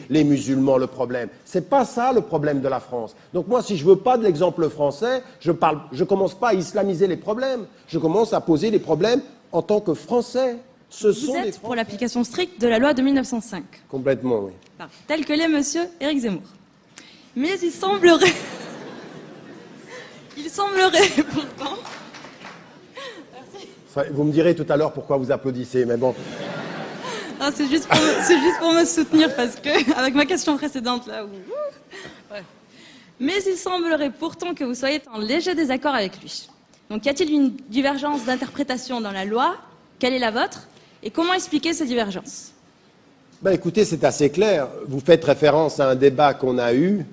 les musulmans, le problème. C'est pas ça le problème de la France. Donc moi, si je veux pas de l'exemple français, je commence pas à islamiser les problèmes. Je commence à poser les problèmes en tant que Français.
Vous êtes pour l'application stricte de la loi de 1905.
Complètement, oui.
Tel que l'est monsieur Éric Zemmour. Mais il semblerait pourtant...
Vous me direz tout à l'heure pourquoi vous applaudissez, mais bon.
C'est juste pour me soutenir, parce que, avec ma question précédente, là, ouais. Mais il semblerait pourtant que vous soyez en léger désaccord avec lui. Donc, y a-t-il une divergence d'interprétation dans la loi? Quelle est la vôtre? Et comment expliquer ces divergences?
Écoutez, c'est assez clair. Vous faites référence à un débat qu'on a eu.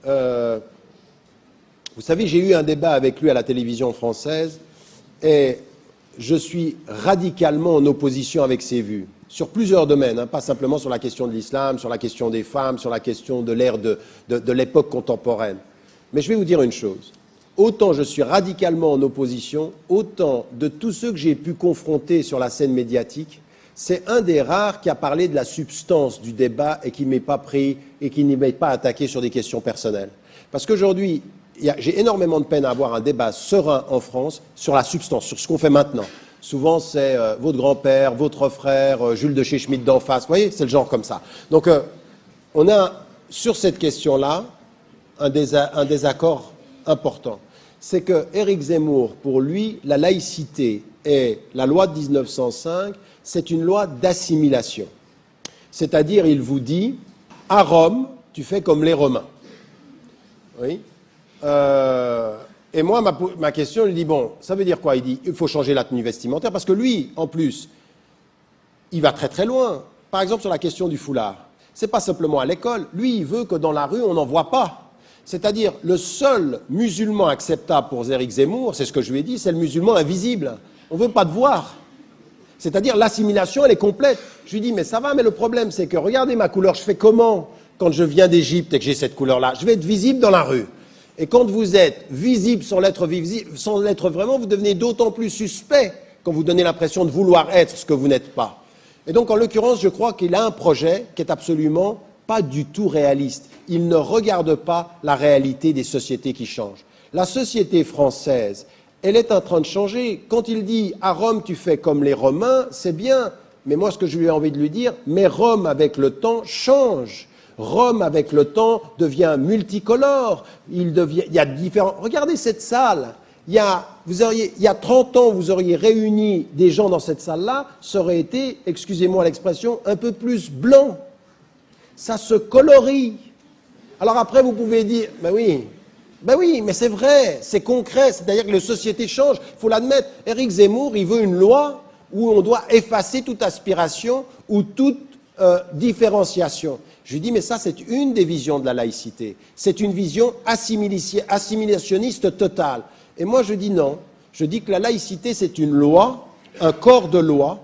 Vous savez, j'ai eu un débat avec lui à la télévision française et je suis radicalement en opposition avec ses vues, sur plusieurs domaines, pas simplement sur la question de l'islam, sur la question des femmes, sur la question de l'ère de l'époque contemporaine. Mais je vais vous dire une chose. Autant je suis radicalement en opposition, autant de tous ceux que j'ai pu confronter sur la scène médiatique, c'est un des rares qui a parlé de la substance du débat et qui ne m'est pas pris et qui ne m'est pas attaqué sur des questions personnelles. Parce qu'aujourd'hui, j'ai énormément de peine à avoir un débat serein en France sur la substance, sur ce qu'on fait maintenant. Souvent, c'est votre grand-père, votre frère, Jules de chez Schmitt d'en face. Vous voyez, c'est le genre comme ça. Donc, on a, sur cette question-là, un désaccord important. C'est que Éric Zemmour, pour lui, la laïcité et la loi de 1905, c'est une loi d'assimilation. C'est-à-dire, il vous dit, à Rome, tu fais comme les Romains. Oui. Et moi, ma question, il dit, bon, ça veut dire quoi? Il dit, il faut changer la tenue vestimentaire, parce que lui, en plus, il va très très loin. Par exemple, sur la question du foulard. C'est pas simplement à l'école. Lui, il veut que dans la rue, on n'en voit pas. C'est-à-dire, le seul musulman acceptable pour Éric Zemmour, c'est ce que je lui ai dit, c'est le musulman invisible. On ne veut pas te voir. C'est-à-dire, l'assimilation, elle est complète. Je lui dis, mais ça va, mais le problème, c'est que, regardez ma couleur, je fais comment quand je viens d'Égypte et que j'ai cette couleur-là? Je vais être visible dans la rue. Et quand vous êtes visible sans l'être vraiment, vous devenez d'autant plus suspect quand vous donnez l'impression de vouloir être ce que vous n'êtes pas. Et donc, en l'occurrence, je crois qu'il a un projet qui est absolument pas du tout réaliste. Il ne regarde pas la réalité des sociétés qui changent. La société française, elle est en train de changer. Quand il dit « à Rome, tu fais comme les Romains », c'est bien. Mais moi, ce que je lui ai envie de lui dire, mais Rome, avec le temps, change. Rome, avec le temps, devient multicolore. Il y a différents... Regardez cette salle. Il y a 30 ans, vous auriez réuni des gens dans cette salle-là, ça aurait été, excusez-moi l'expression, un peu plus blanc. Ça se colorie. Alors après, vous pouvez dire, ben oui, mais c'est vrai, c'est concret, c'est-à-dire que les sociétés changent, il faut l'admettre. Éric Zemmour, il veut une loi où on doit effacer toute aspiration ou toute différenciation. Je lui dis, mais ça, c'est une des visions de la laïcité. C'est une vision assimilationniste totale. Et moi, je dis non. Je dis que la laïcité, c'est une loi, un corps de loi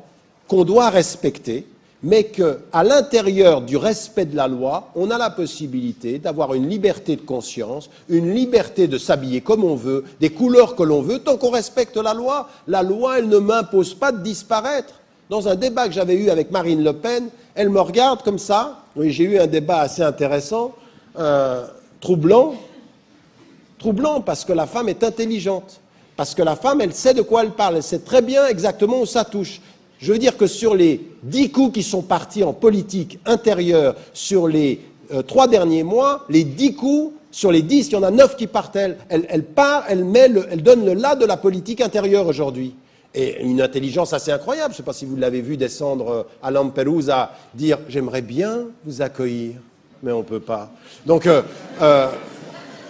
qu'on doit respecter, mais qu'à l'intérieur du respect de la loi, on a la possibilité d'avoir une liberté de conscience, une liberté de s'habiller comme on veut, des couleurs que l'on veut, tant qu'on respecte la loi, elle ne m'impose pas de disparaître. Dans un débat que j'avais eu avec Marine Le Pen, elle me regarde comme ça. Oui, j'ai eu un débat assez intéressant, troublant parce que la femme est intelligente, parce que la femme, elle sait de quoi elle parle, elle sait très bien exactement où ça touche. Je veux dire que sur les 10 coups qui sont partis en politique intérieure sur les 3 derniers mois, les 10 coups, sur les 10, il y en a 9 qui partent. Elle donne le là de la politique intérieure aujourd'hui. Et une intelligence assez incroyable. Je ne sais pas si vous l'avez vu descendre à Lampedusa, dire « j'aimerais bien vous accueillir, mais on ne peut pas ». Donc,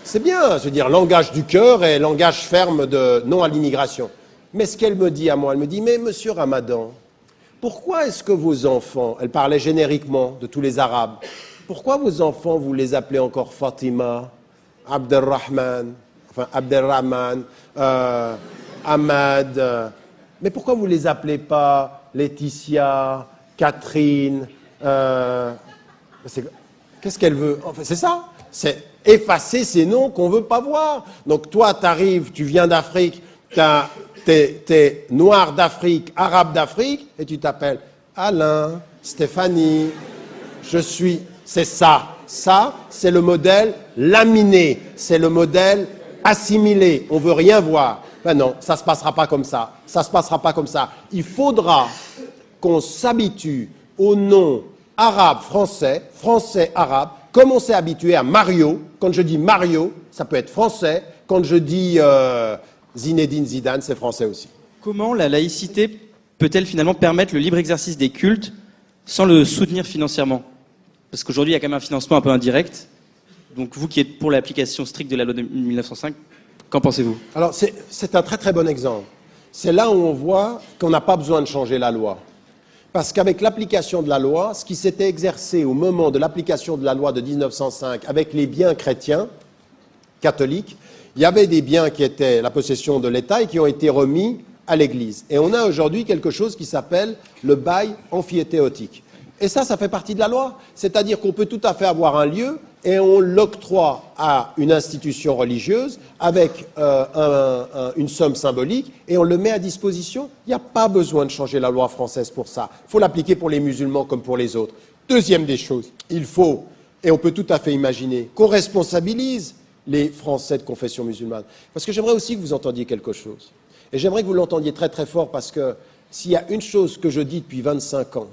c'est bien, je veux dire, langage du cœur et langage ferme de non à l'immigration. Mais ce qu'elle me dit à moi, elle me dit « mais monsieur Ramadan, pourquoi est-ce que vos enfants, elle parlait génériquement de tous les Arabes, pourquoi vos enfants, vous les appelez encore Fatima, Abdelrahman, Ahmad, mais pourquoi vous ne les appelez pas Laetitia, Catherine Qu'est-ce qu'elle veut? Enfin, c'est ça, c'est effacer ces noms qu'on ne veut pas voir. Donc toi, tu arrives, tu viens d'Afrique, t'es noir d'Afrique, arabe d'Afrique, et tu t'appelles Alain, Stéphanie, je suis... C'est ça. Ça, c'est le modèle laminé, c'est le modèle assimilé. On ne veut rien voir. Ben non, ça ne se passera pas comme ça. Ça ne se passera pas comme ça. Il faudra qu'on s'habitue au nom arabe, français, arabe, comme on s'est habitué à Mario. Quand je dis Mario, ça peut être français. Quand je dis Zinedine Zidane, c'est français aussi.
Comment la laïcité peut-elle finalement permettre le libre exercice des cultes sans le soutenir financièrement? Parce qu'aujourd'hui, il y a quand même un financement un peu indirect. Donc vous qui êtes pour l'application stricte de la loi de 1905, qu'en pensez-vous?
Alors c'est un très très bon exemple. C'est là où on voit qu'on n'a pas besoin de changer la loi. Parce qu'avec l'application de la loi, ce qui s'était exercé au moment de l'application de la loi de 1905 avec les biens chrétiens, catholiques, il y avait des biens qui étaient la possession de l'État et qui ont été remis à l'Église. Et on a aujourd'hui quelque chose qui s'appelle le bail emphytéotique. Et ça fait partie de la loi. C'est-à-dire qu'on peut tout à fait avoir un lieu et on l'octroie à une institution religieuse avec une somme symbolique et on le met à disposition. Il n'y a pas besoin de changer la loi française pour ça. Il faut l'appliquer pour les musulmans comme pour les autres. Deuxième des choses, il faut, et on peut tout à fait imaginer, qu'on responsabilise les Français de confession musulmane. Parce que j'aimerais aussi que vous entendiez quelque chose. Et j'aimerais que vous l'entendiez très très fort parce que s'il y a une chose que je dis depuis 25 ans,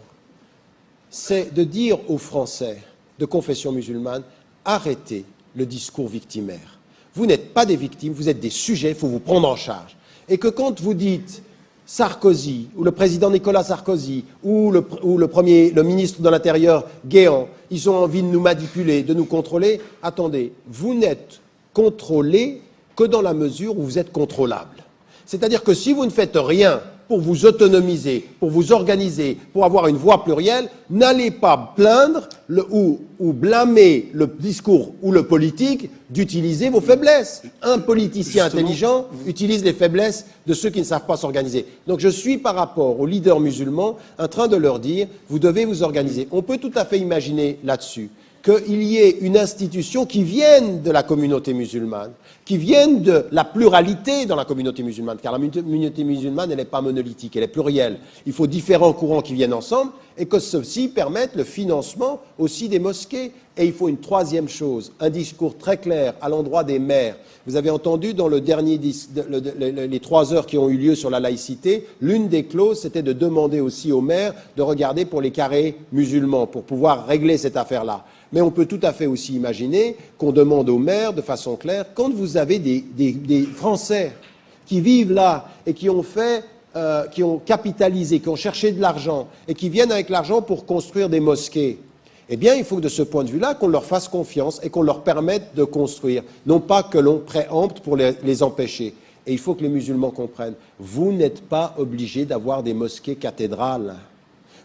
c'est de dire aux Français de confession musulmane, arrêtez le discours victimaire. Vous n'êtes pas des victimes, vous êtes des sujets, il faut vous prendre en charge. Et que quand vous dites Sarkozy, ou le président Nicolas Sarkozy, ou le ministre de l'Intérieur Guéant, ils ont envie de nous manipuler, de nous contrôler, attendez, vous n'êtes contrôlé que dans la mesure où vous êtes contrôlable. C'est-à-dire que si vous ne faites rien pour vous autonomiser, pour vous organiser, pour avoir une voix plurielle, n'allez pas plaindre ou blâmer le discours ou le politique d'utiliser vos faiblesses. Un politicien intelligent utilise les faiblesses de ceux qui ne savent pas s'organiser. Donc je suis par rapport aux leaders musulmans en train de leur dire, vous devez vous organiser. On peut tout à fait imaginer là-dessus qu'il y ait une institution qui vienne de la communauté musulmane, qui vienne de la pluralité dans la communauté musulmane, car la communauté musulmane, elle n'est pas monolithique, elle est plurielle. Il faut différents courants qui viennent ensemble et que ceux-ci permettent le financement aussi des mosquées. Et il faut une troisième chose, un discours très clair à l'endroit des maires. Vous avez entendu dans le dernier les 3 heures qui ont eu lieu sur la laïcité, l'une des clauses, c'était de demander aussi aux maires de regarder pour les carrés musulmans, pour pouvoir régler cette affaire-là. Mais on peut tout à fait aussi imaginer qu'on demande aux maires de façon claire, quand vous avez des Français qui vivent là et qui ont capitalisé, qui ont cherché de l'argent et qui viennent avec l'argent pour construire des mosquées, eh bien, il faut que de ce point de vue-là, qu'on leur fasse confiance et qu'on leur permette de construire, non pas que l'on préempte pour les empêcher. Et il faut que les musulmans comprennent, vous n'êtes pas obligés d'avoir des mosquées cathédrales.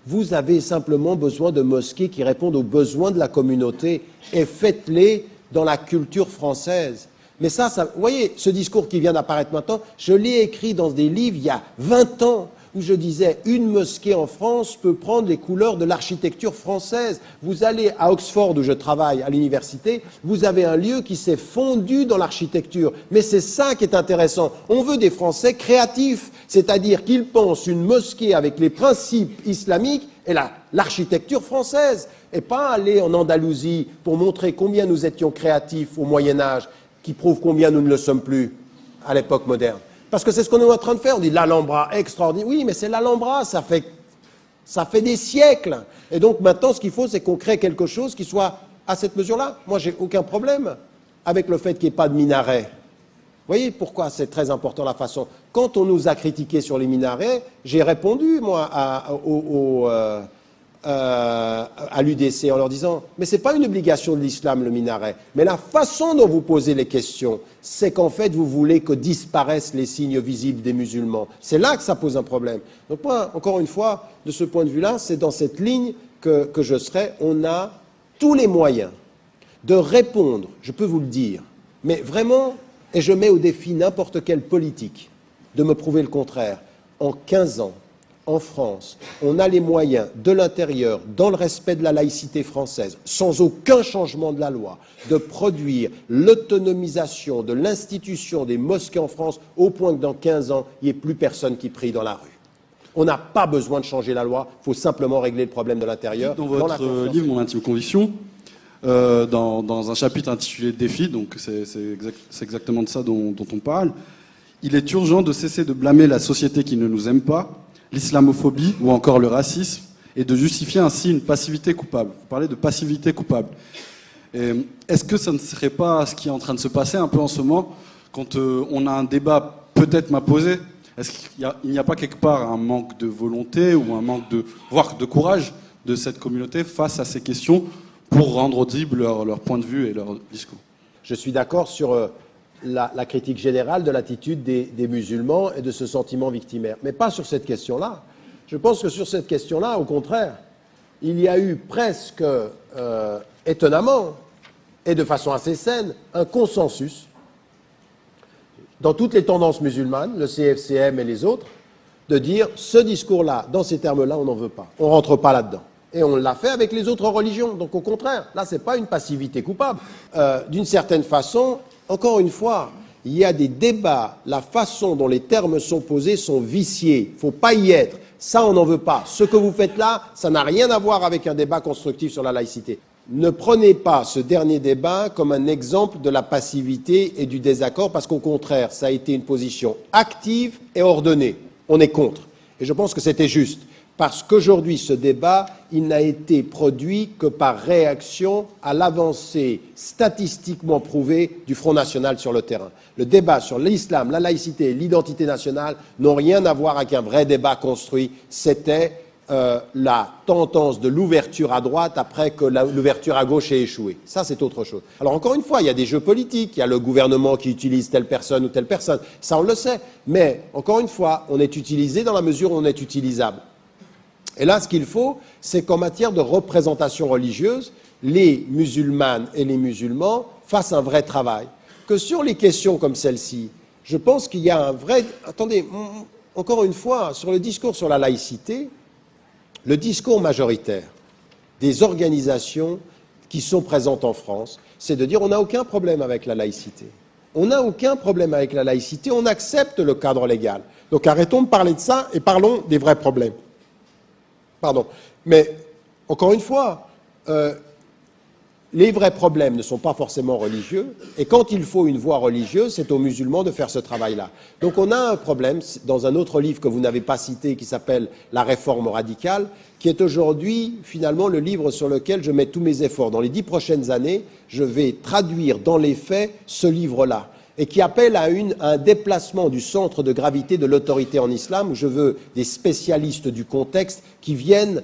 Vous avez simplement besoin de mosquées qui répondent aux besoins de la communauté et faites-les dans la culture française. Mais ça, vous voyez, ce discours qui vient d'apparaître maintenant, je l'ai écrit dans des livres il y a 20 ans, où je disais, une mosquée en France peut prendre les couleurs de l'architecture française. Vous allez à Oxford, où je travaille, à l'université, vous avez un lieu qui s'est fondu dans l'architecture. Mais c'est ça qui est intéressant. On veut des Français créatifs, c'est-à-dire qu'ils pensent une mosquée avec les principes islamiques et l'architecture française, et pas aller en Andalousie pour montrer combien nous étions créatifs au Moyen-Âge, qui prouve combien nous ne le sommes plus à l'époque moderne. Parce que c'est ce qu'on est en train de faire. On dit l'Alhambra extraordinaire. Oui, mais c'est l'Alhambra, ça fait Ça fait des siècles. Et donc maintenant, ce qu'il faut, c'est qu'on crée quelque chose qui soit à cette mesure-là. Moi, j'ai aucun problème avec le fait qu'il n'y ait pas de minaret. Vous voyez pourquoi c'est très important la façon. Quand on nous a critiqué sur les minarets, j'ai répondu, moi, à l'UDC en leur disant « Mais ce n'est pas une obligation de l'islam, le minaret. Mais la façon dont vous posez les questions, c'est qu'en fait, vous voulez que disparaissent les signes visibles des musulmans. C'est là que ça pose un problème. » Donc moi, encore une fois, de ce point de vue-là, c'est dans cette ligne que je serai. On a tous les moyens de répondre, je peux vous le dire, mais vraiment, et je mets au défi n'importe quel politique de me prouver le contraire, en 15 ans, en France, on a les moyens de l'intérieur, dans le respect de la laïcité française, sans aucun changement de la loi, de produire l'autonomisation de l'institution des mosquées en France au point que dans 15 ans, il n'y ait plus personne qui prie dans la rue. On n'a pas besoin de changer la loi, il faut simplement régler le problème de l'intérieur.
Dans votre livre, Mon intime conviction, dans un chapitre intitulé Défi, donc c'est exactement de ça dont on parle, il est urgent de cesser de blâmer la société qui ne nous aime pas, l'islamophobie ou encore le racisme, et de justifier ainsi une passivité coupable. Vous parlez de passivité coupable. Est-ce que ça ne serait pas ce qui est en train de se passer un peu en ce moment, quand on a un débat peut-être m'a posé? Est-ce qu'il n'y a pas quelque part un manque de volonté ou un manque voire de courage de cette communauté face à ces questions pour rendre audible leur point de vue et leur discours?
Je suis d'accord sur la critique générale de l'attitude des musulmans et de ce sentiment victimaire, mais pas sur cette question-là. Je pense que sur cette question-là, au contraire, il y a eu presque, étonnamment, et de façon assez saine, un consensus dans toutes les tendances musulmanes, le CFCM et les autres, de dire ce discours-là, dans ces termes-là, on n'en veut pas. On ne rentre pas là-dedans. Et on l'a fait avec les autres religions. Donc au contraire, là, ce n'est pas une passivité coupable. D'une certaine façon, encore une fois, il y a des débats, la façon dont les termes sont posés sont viciés. Il ne faut pas y être. Ça, on n'en veut pas. Ce que vous faites là, ça n'a rien à voir avec un débat constructif sur la laïcité. Ne prenez pas ce dernier débat comme un exemple de la passivité et du désaccord, parce qu'au contraire, ça a été une position active et ordonnée. On est contre. Et je pense que c'était juste. Parce qu'aujourd'hui, ce débat, il n'a été produit que par réaction à l'avancée statistiquement prouvée du Front National sur le terrain. Le débat sur l'islam, la laïcité et l'identité nationale n'ont rien à voir avec un vrai débat construit. C'était la tendance de l'ouverture à droite après que l'ouverture à gauche ait échoué. Ça, c'est autre chose. Alors, encore une fois, il y a des jeux politiques, il y a le gouvernement qui utilise telle personne ou telle personne. Ça, on le sait. Mais, encore une fois, on est utilisé dans la mesure où on est utilisable. Et là, ce qu'il faut, c'est qu'en matière de représentation religieuse, les musulmanes et les musulmans fassent un vrai travail. Que sur les questions comme celle-ci, je pense qu'il y a un vrai... Attendez, encore une fois, sur le discours sur la laïcité, le discours majoritaire des organisations qui sont présentes en France, c'est de dire on n'a aucun problème avec la laïcité. On n'a aucun problème avec la laïcité, on accepte le cadre légal. Donc arrêtons de parler de ça et parlons des vrais problèmes. Pardon. Mais, encore une fois, les vrais problèmes ne sont pas forcément religieux, et quand il faut une voie religieuse, c'est aux musulmans de faire ce travail-là. Donc on a un problème, dans un autre livre que vous n'avez pas cité, qui s'appelle « La réforme radicale », qui est aujourd'hui, finalement, le livre sur lequel je mets tous mes efforts. Dans les 10 prochaines années, je vais traduire dans les faits ce livre-là, et qui appelle à un déplacement du centre de gravité de l'autorité en islam, où je veux des spécialistes du contexte qui viennent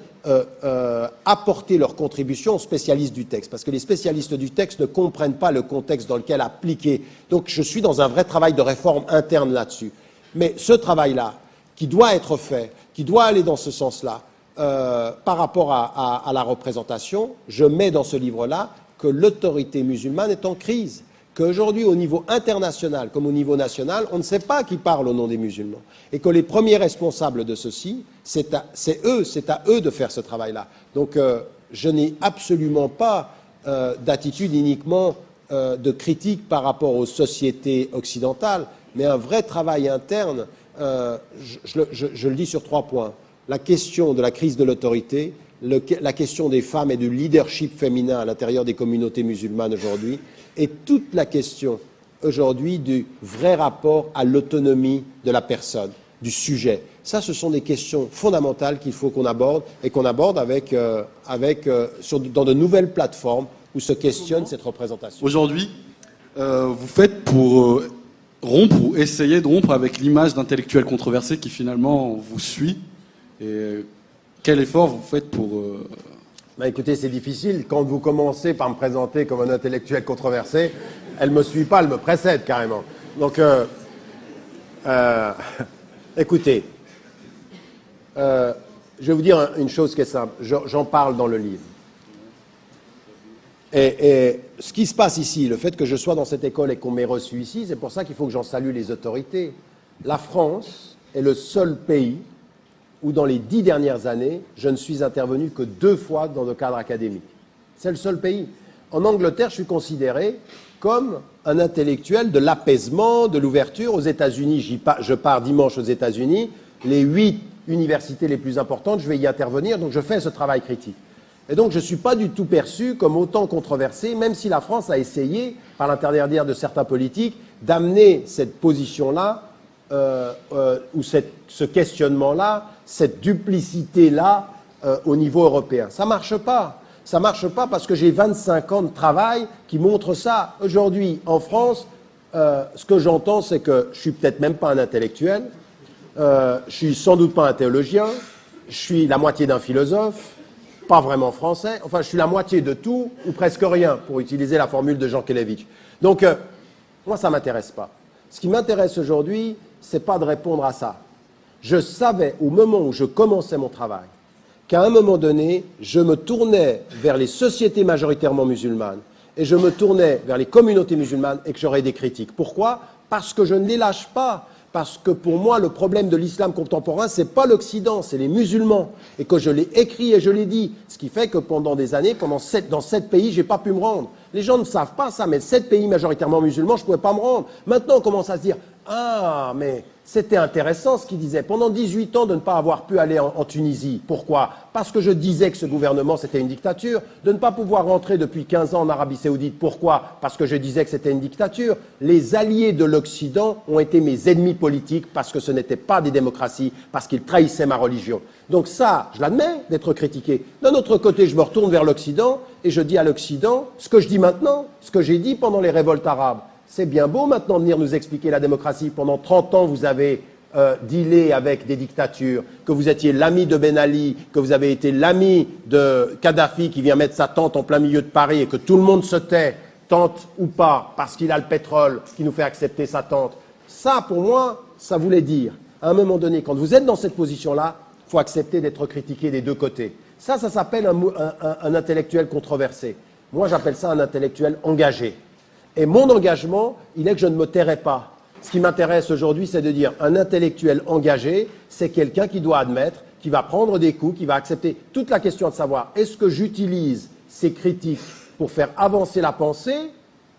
apporter leur contribution aux spécialistes du texte, parce que les spécialistes du texte ne comprennent pas le contexte dans lequel appliquer. Donc je suis dans un vrai travail de réforme interne là-dessus. Mais ce travail-là, qui doit être fait, qui doit aller dans ce sens-là, par rapport à la représentation, je mets dans ce livre-là que l'autorité musulmane est en crise. Qu'aujourd'hui, au niveau international comme au niveau national, on ne sait pas qui parle au nom des musulmans. Et que les premiers responsables de ceci, c'est à eux de faire ce travail-là. Donc, je n'ai absolument pas d'attitude uniquement de critique par rapport aux sociétés occidentales, mais un vrai travail interne, je le dis sur 3 points. La question de la crise de l'autorité, la question des femmes et du leadership féminin à l'intérieur des communautés musulmanes aujourd'hui, et toute la question aujourd'hui du vrai rapport à l'autonomie de la personne, du sujet. Ça, ce sont des questions fondamentales qu'il faut qu'on aborde et qu'on aborde dans de nouvelles plateformes où se questionne cette représentation.
Aujourd'hui, vous faites pour rompre ou essayer de rompre avec l'image d'intellectuel controversé qui finalement vous suit. Et quel effort vous faites pour...
Bah, écoutez, c'est difficile. Quand vous commencez par me présenter comme un intellectuel controversé, elle ne me suit pas, elle me précède carrément. Donc, écoutez, je vais vous dire une chose qui est simple. J'en parle dans le livre. Et ce qui se passe ici, le fait que je sois dans cette école et qu'on m'ait reçu ici, c'est pour ça qu'il faut que j'en salue les autorités. La France est le seul pays où, dans les 10 dernières années, je ne suis intervenu que 2 fois dans le cadre académique. C'est le seul pays. En Angleterre, je suis considéré comme un intellectuel de l'apaisement, de l'ouverture. Aux États-Unis, je pars dimanche aux États-Unis. Les 8 universités les plus importantes, je vais y intervenir, donc je fais ce travail critique. Et donc je ne suis pas du tout perçu comme autant controversé, même si la France a essayé, par l'intermédiaire de certains politiques, d'amener cette position-là, ou ce questionnement-là, cette duplicité-là, au niveau européen. Ça ne marche pas. Ça ne marche pas parce que j'ai 25 ans de travail qui montrent ça. Aujourd'hui, en France, ce que j'entends, c'est que je ne suis peut-être même pas un intellectuel, je ne suis sans doute pas un théologien, je suis la moitié d'un philosophe, pas vraiment français, enfin je suis la moitié de tout, ou presque rien, pour utiliser la formule de Jean Kelevitch. Donc, moi ça ne m'intéresse pas. Ce qui m'intéresse aujourd'hui, ce n'est pas de répondre à ça. Je savais, au moment où je commençais mon travail, qu'à un moment donné, je me tournais vers les sociétés majoritairement musulmanes, et je me tournais vers les communautés musulmanes, et que j'aurais des critiques. Pourquoi? Parce que je ne les lâche pas. Parce que pour moi, le problème de l'islam contemporain, ce n'est pas l'Occident, c'est les musulmans. Et que je l'ai écrit et je l'ai dit. Ce qui fait que pendant des années, dans 7 pays, je n'ai pas pu me rendre. Les gens ne savent pas ça, mais 7 pays majoritairement musulmans, je ne pouvais pas me rendre. Maintenant, on commence à se dire, ah, mais c'était intéressant ce qu'il disait. Pendant 18 ans, de ne pas avoir pu aller en Tunisie. Pourquoi? Parce que je disais que ce gouvernement, c'était une dictature. De ne pas pouvoir rentrer depuis 15 ans en Arabie Saoudite. Pourquoi? Parce que je disais que c'était une dictature. Les alliés de l'Occident ont été mes ennemis politiques parce que ce n'étaient pas des démocraties, parce qu'ils trahissaient ma religion. Donc ça, je l'admets d'être critiqué. D'un autre côté, je me retourne vers l'Occident et je dis à l'Occident ce que je dis maintenant, ce que j'ai dit pendant les révoltes arabes. C'est bien beau maintenant de venir nous expliquer la démocratie. Pendant 30 ans, vous avez dealé avec des dictatures, que vous étiez l'ami de Ben Ali, que vous avez été l'ami de Kadhafi qui vient mettre sa tente en plein milieu de Paris et que tout le monde se tait, tente ou pas, parce qu'il a le pétrole qui nous fait accepter sa tente. Ça, pour moi, ça voulait dire, à un moment donné, quand vous êtes dans cette position-là, il faut accepter d'être critiqué des deux côtés. Ça s'appelle un intellectuel controversé. Moi, j'appelle ça un intellectuel engagé. Et mon engagement, il est que je ne me tairai pas. Ce qui m'intéresse aujourd'hui, c'est de dire un intellectuel engagé, c'est quelqu'un qui doit admettre, qui va prendre des coups, qui va accepter toute la question de savoir est-ce que j'utilise ces critiques pour faire avancer la pensée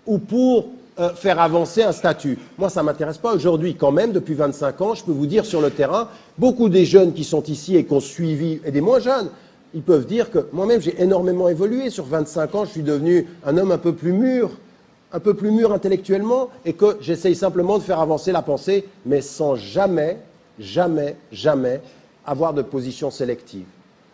ou pour faire avancer un statut. Moi, ça ne m'intéresse pas. Aujourd'hui, quand même, depuis 25 ans, je peux vous dire sur le terrain, beaucoup des jeunes qui sont ici et qui ont suivi, et des moins jeunes, ils peuvent dire que moi-même, j'ai énormément évolué. Sur 25 ans, je suis devenu un homme un peu plus mûr intellectuellement, et que j'essaye simplement de faire avancer la pensée, mais sans jamais, jamais, jamais avoir de position sélective.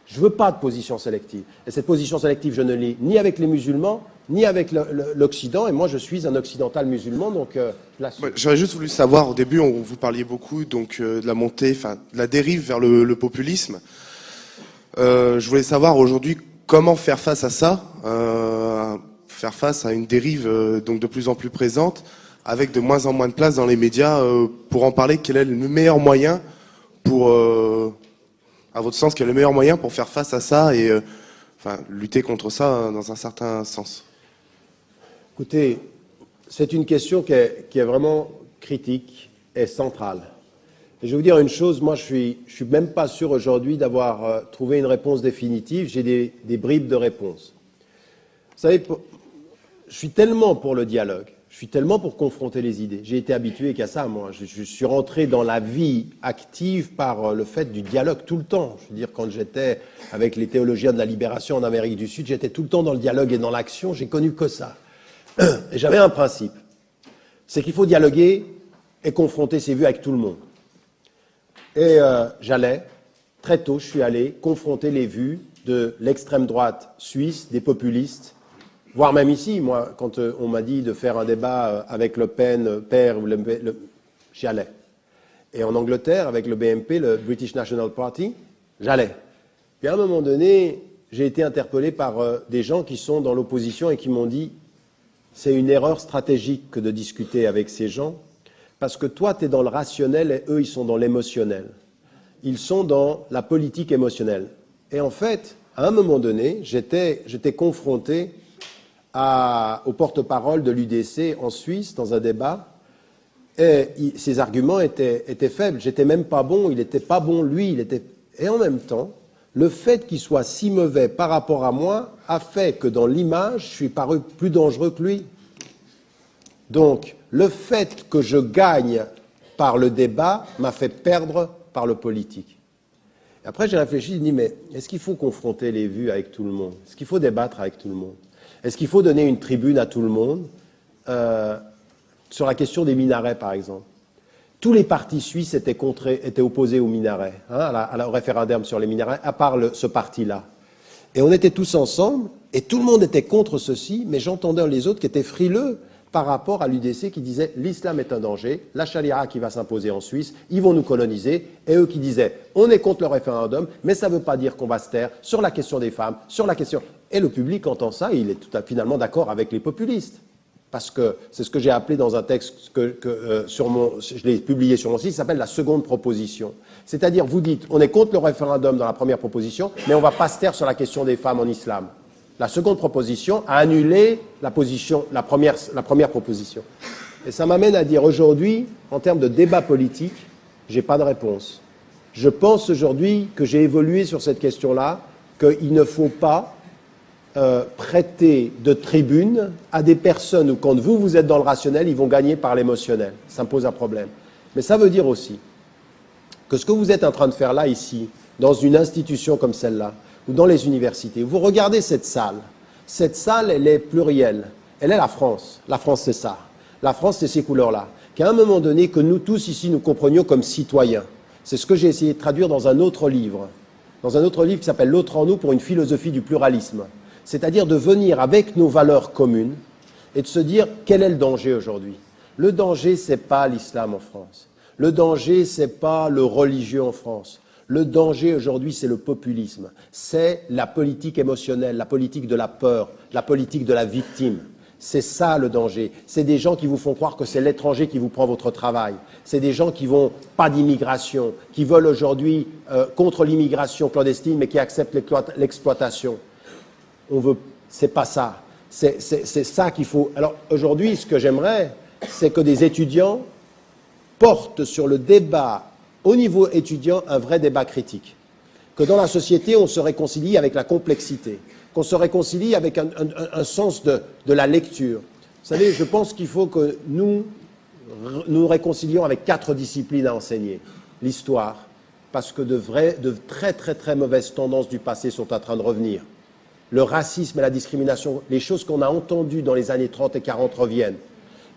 Je ne veux pas de position sélective. Et cette position sélective, je ne l'ai ni avec les musulmans, ni avec l'Occident, et moi je suis un occidental musulman, donc
j'aurais juste voulu savoir, au début, vous parliez beaucoup donc, de la montée, enfin de la dérive vers le populisme. Je voulais savoir aujourd'hui comment faire face à ça, faire face à une dérive donc de plus en plus présente, avec de moins en moins de place dans les médias. Pour en parler, quel est le meilleur moyen pour, à votre sens, quel est le meilleur moyen pour faire face à ça et enfin, lutter contre ça dans un certain sens?
Écoutez, c'est une question qui est vraiment critique et centrale. Et je vais vous dire une chose, moi je suis même pas sûr aujourd'hui d'avoir trouvé une réponse définitive, j'ai des bribes de réponse. Vous savez, je suis tellement pour le dialogue, je suis tellement pour confronter les idées. J'ai été habitué qu'à ça, moi. Je suis rentré dans la vie active par le fait du dialogue tout le temps. Je veux dire, quand j'étais avec les théologiens de la libération en Amérique du Sud, j'étais tout le temps dans le dialogue et dans l'action, j'ai connu que ça. Et j'avais un principe, c'est qu'il faut dialoguer et confronter ses vues avec tout le monde. Et j'allais, très tôt, je suis allé confronter les vues de l'extrême droite suisse, des populistes, voire même ici, moi, quand on m'a dit de faire un débat avec Le Pen, père, j'y allais. Et en Angleterre, avec le BNP, le British National Party, j'allais. Puis à un moment donné, j'ai été interpellé par des gens qui sont dans l'opposition et qui m'ont dit « c'est une erreur stratégique que de discuter avec ces gens, parce que toi, tu es dans le rationnel et eux, ils sont dans l'émotionnel. Ils sont dans la politique émotionnelle. » Et en fait, à un moment donné, j'étais confronté au porte-parole de l'UDC en Suisse, dans un débat, et ses arguments étaient faibles. J'étais même pas bon, il n'était pas bon lui. Et en même temps, le fait qu'il soit si mauvais par rapport à moi a fait que dans l'image, je suis paru plus dangereux que lui. Donc, le fait que je gagne par le débat m'a fait perdre par le politique. Et après, j'ai réfléchi, j'ai dit, mais est-ce qu'il faut confronter les vues avec tout le monde? Est-ce qu'il faut débattre avec tout le monde? Est-ce qu'il faut donner une tribune à tout le monde sur la question des minarets, par exemple? Tous les partis suisses étaient opposés aux minarets, au référendum sur les minarets, à part ce parti-là. Et on était tous ensemble, et tout le monde était contre ceci, mais j'entendais les autres qui étaient frileux par rapport à l'UDC qui disait l'islam est un danger, la charia qui va s'imposer en Suisse, ils vont nous coloniser, et eux qui disaient on est contre le référendum, mais ça ne veut pas dire qu'on va se taire sur la question des femmes, sur la question... Et le public entend ça, il est finalement d'accord avec les populistes. Parce que c'est ce que j'ai appelé dans un texte je l'ai publié sur mon site, ça s'appelle la seconde proposition. C'est-à-dire, vous dites, on est contre le référendum dans la première proposition, mais on ne va pas se taire sur la question des femmes en islam. La seconde proposition a annulé la première proposition. Et ça m'amène à dire aujourd'hui, en termes de débat politique, je n'ai pas de réponse. Je pense aujourd'hui que j'ai évolué sur cette question-là, qu'il ne faut pas prêter de tribune à des personnes où, quand vous êtes dans le rationnel, ils vont gagner par l'émotionnel. Ça me pose un problème. Mais ça veut dire aussi que ce que vous êtes en train de faire là, ici, dans une institution comme celle-là, ou dans les universités, vous regardez cette salle, elle est plurielle. Elle est la France. La France, c'est ça. La France, c'est ces couleurs-là. Qu'à un moment donné, que nous tous ici, nous comprenions comme citoyens. C'est ce que j'ai essayé de traduire dans un autre livre. Dans un autre livre qui s'appelle « L'autre en nous pour une philosophie du pluralisme ». C'est-à-dire de venir avec nos valeurs communes et de se dire quel est le danger aujourd'hui. Le danger, ce n'est pas l'islam en France. Le danger, ce n'est pas le religieux en France. Le danger aujourd'hui, c'est le populisme. C'est la politique émotionnelle, la politique de la peur, la politique de la victime. C'est ça le danger. C'est des gens qui vous font croire que c'est l'étranger qui vous prend votre travail. C'est des gens qui vont pas d'immigration, qui veulent aujourd'hui contre l'immigration clandestine, mais qui acceptent l'exploitation. C'est pas ça. C'est ça qu'il faut. Alors aujourd'hui, ce que j'aimerais, c'est que des étudiants portent sur le débat, au niveau étudiant, un vrai débat critique. Que dans la société, on se réconcilie avec la complexité, qu'on se réconcilie avec un sens de la lecture. Vous savez, je pense qu'il faut que nous réconcilions avec 4 disciplines à enseigner. L'histoire, parce que de très très très mauvaises tendances du passé sont en train de revenir. Le racisme et la discrimination, les choses qu'on a entendues dans les années 30 et 40 reviennent.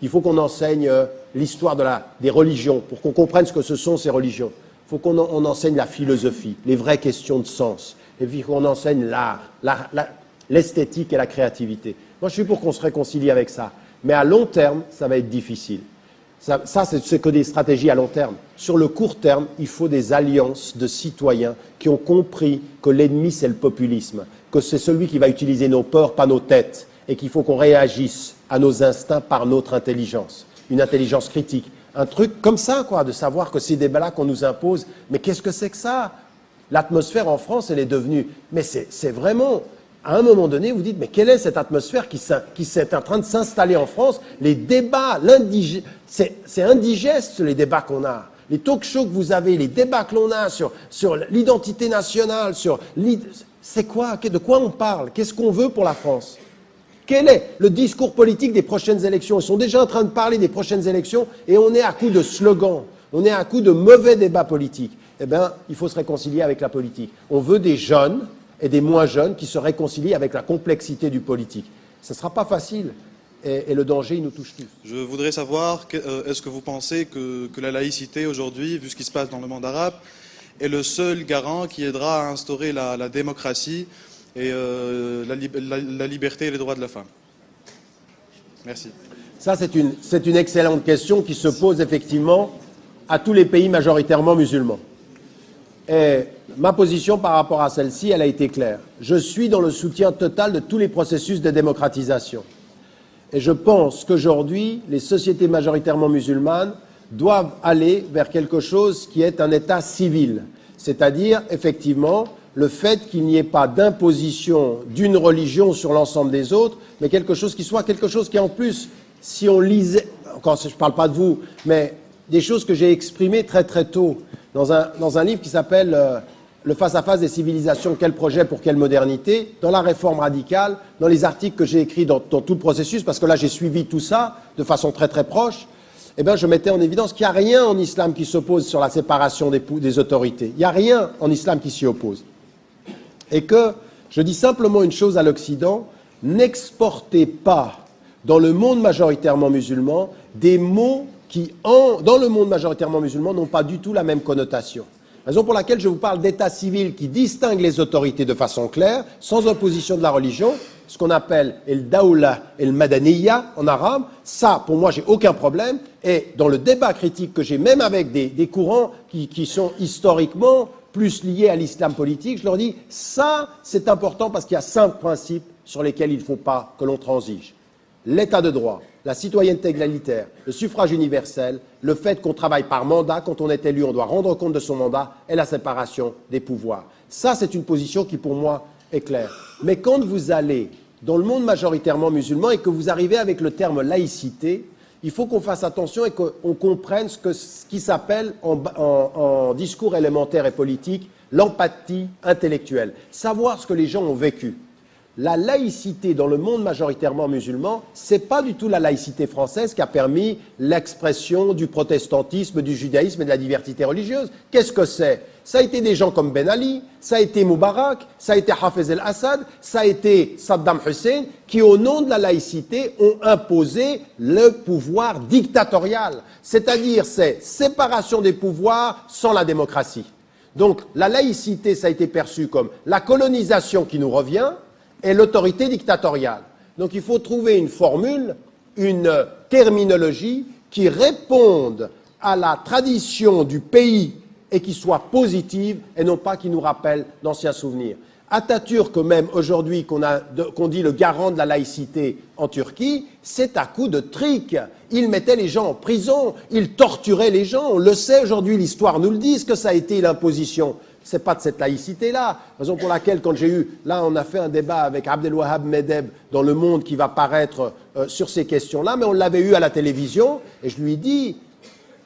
Il faut qu'on enseigne l'histoire des religions, pour qu'on comprenne ce que ce sont ces religions. Il faut qu'on enseigne la philosophie, les vraies questions de sens. Et puis qu'on enseigne l'art, l'esthétique et la créativité. Moi, je suis pour qu'on se réconcilie avec ça. Mais à long terme, ça va être difficile. Ça c'est que des stratégies à long terme. Sur le court terme, il faut des alliances de citoyens qui ont compris que l'ennemi, c'est le populisme, que c'est celui qui va utiliser nos peurs, pas nos têtes, et qu'il faut qu'on réagisse à nos instincts par notre intelligence, une intelligence critique. Un truc comme ça, quoi, de savoir que ces débats-là qu'on nous impose, mais qu'est-ce que c'est que ça? L'atmosphère en France, elle est devenue... Mais c'est vraiment... À un moment donné, vous dites, mais quelle est cette atmosphère qui s'est en train de s'installer en France? Les débats, c'est indigeste, les débats qu'on a. Les talk-shows que vous avez, les débats que l'on a sur l'identité nationale, c'est quoi? De quoi on parle? Qu'est-ce qu'on veut pour la France? Quel est le discours politique des prochaines élections? Ils sont déjà en train de parler des prochaines élections et on est à coup de slogans, on est à coup de mauvais débats politiques. Eh bien, il faut se réconcilier avec la politique. On veut des jeunes et des moins jeunes qui se réconcilient avec la complexité du politique. Ce ne sera pas facile. et le danger, il nous touche tous.
Je voudrais savoir, est-ce que vous pensez que la laïcité aujourd'hui, vu ce qui se passe dans le monde arabe, est le seul garant qui aidera à instaurer la démocratie et la liberté et les droits de la femme? Merci.
Ça, c'est une excellente question qui se pose effectivement à tous les pays majoritairement musulmans. Et ma position par rapport à celle-ci, elle a été claire. Je suis dans le soutien total de tous les processus de démocratisation. Et je pense qu'aujourd'hui, les sociétés majoritairement musulmanes doivent aller vers quelque chose qui est un État civil. C'est-à-dire, effectivement, le fait qu'il n'y ait pas d'imposition d'une religion sur l'ensemble des autres, mais quelque chose qui soit quelque chose qui, en plus, si on lisait, encore je ne parle pas de vous, mais des choses que j'ai exprimées très très tôt dans un livre qui s'appelle Le face-à-face des civilisations, quel projet pour quelle modernité, dans la réforme radicale, dans les articles que j'ai écrits dans tout le processus, parce que là j'ai suivi tout ça de façon très très proche, eh bien, je mettais en évidence qu'il n'y a rien en islam qui s'oppose sur la séparation des autorités. Il n'y a rien en islam qui s'y oppose. Et que, je dis simplement une chose à l'Occident, n'exportez pas dans le monde majoritairement musulman des mots qui, dans le monde majoritairement musulman, n'ont pas du tout la même connotation. Raison pour laquelle je vous parle d'état civil qui distingue les autorités de façon claire, sans opposition de la religion, ce qu'on appelle el dawla et el madaniya en arabe. Ça, pour moi, j'ai aucun problème. Et dans le débat critique que j'ai, même avec des courants qui sont historiquement plus liés à l'islam politique, je leur dis, ça, c'est important parce qu'il y a 5 principes sur lesquels il ne faut pas que l'on transige. L'état de droit, la citoyenneté égalitaire, le suffrage universel, le fait qu'on travaille par mandat, quand on est élu, on doit rendre compte de son mandat, et la séparation des pouvoirs. Ça, c'est une position qui, pour moi, est claire. Mais quand vous allez dans le monde majoritairement musulman et que vous arrivez avec le terme laïcité, il faut qu'on fasse attention et qu'on comprenne ce qui s'appelle, en discours élémentaire et politique, l'empathie intellectuelle. Savoir ce que les gens ont vécu. La laïcité dans le monde majoritairement musulman, ce n'est pas du tout la laïcité française qui a permis l'expression du protestantisme, du judaïsme et de la diversité religieuse. Qu'est-ce que c'est? Ça a été des gens comme Ben Ali, ça a été Moubarak, ça a été Hafez el-Assad, ça a été Saddam Hussein, qui au nom de la laïcité ont imposé le pouvoir dictatorial. C'est-à-dire, c'est séparation des pouvoirs sans la démocratie. Donc la laïcité, ça a été perçu comme la colonisation qui nous revient, et l'autorité dictatoriale. Donc il faut trouver une formule, une terminologie qui réponde à la tradition du pays et qui soit positive et non pas qui nous rappelle d'anciens souvenirs. Atatürk, même aujourd'hui, qu'on dit le garant de la laïcité en Turquie, c'est à coup de trick. Il mettait les gens en prison, il torturait les gens. On le sait aujourd'hui, l'histoire nous le dit, ce que ça a été l'imposition. C'est pas de cette laïcité-là. Raison pour laquelle, quand j'ai eu... Là, on a fait un débat avec Abdelwahab Medeb dans Le Monde qui va paraître sur ces questions-là, mais on l'avait eu à la télévision, et je lui ai dit,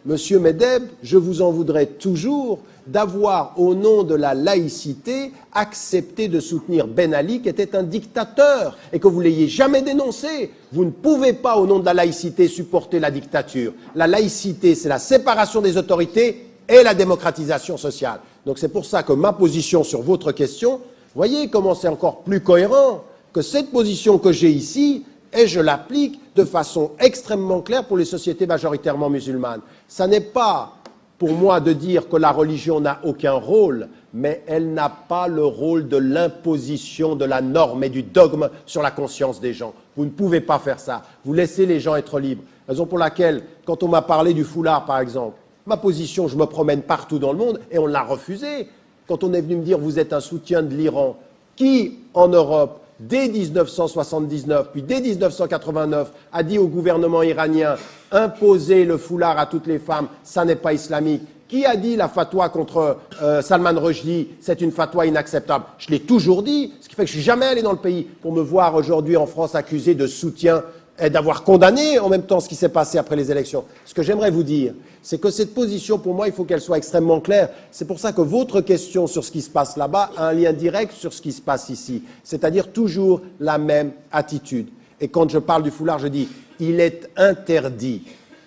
Monsieur Medeb, je vous en voudrais toujours d'avoir, au nom de la laïcité, accepté de soutenir Ben Ali, qui était un dictateur, et que vous ne l'ayez jamais dénoncé. Vous ne pouvez pas, au nom de la laïcité, supporter la dictature. La laïcité, c'est la séparation des autorités et la démocratisation sociale. Donc c'est pour ça que ma position sur votre question, voyez comment c'est encore plus cohérent que cette position que j'ai ici, et je l'applique de façon extrêmement claire pour les sociétés majoritairement musulmanes. Ça n'est pas pour moi de dire que la religion n'a aucun rôle, mais elle n'a pas le rôle de l'imposition de la norme et du dogme sur la conscience des gens. Vous ne pouvez pas faire ça. Vous laissez les gens être libres. Raison pour laquelle, quand on m'a parlé du foulard, par exemple, ma position, je me promène partout dans le monde et on l'a refusé. Quand on est venu me dire vous êtes un soutien de l'Iran, qui en Europe, dès 1979, puis dès 1989, a dit au gouvernement iranien imposer le foulard à toutes les femmes, ça n'est pas islamique. Qui a dit la fatwa contre Salman Rushdie, c'est une fatwa inacceptable? Je l'ai toujours dit, ce qui fait que je ne suis jamais allé dans le pays pour me voir aujourd'hui en France accusé de soutien et d'avoir condamné en même temps ce qui s'est passé après les élections. Ce que j'aimerais vous dire, c'est que cette position, pour moi, il faut qu'elle soit extrêmement claire. C'est pour ça que votre question sur ce qui se passe là-bas a un lien direct sur ce qui se passe ici. C'est-à-dire toujours la même attitude. Et quand je parle du foulard, je dis, il est interdit,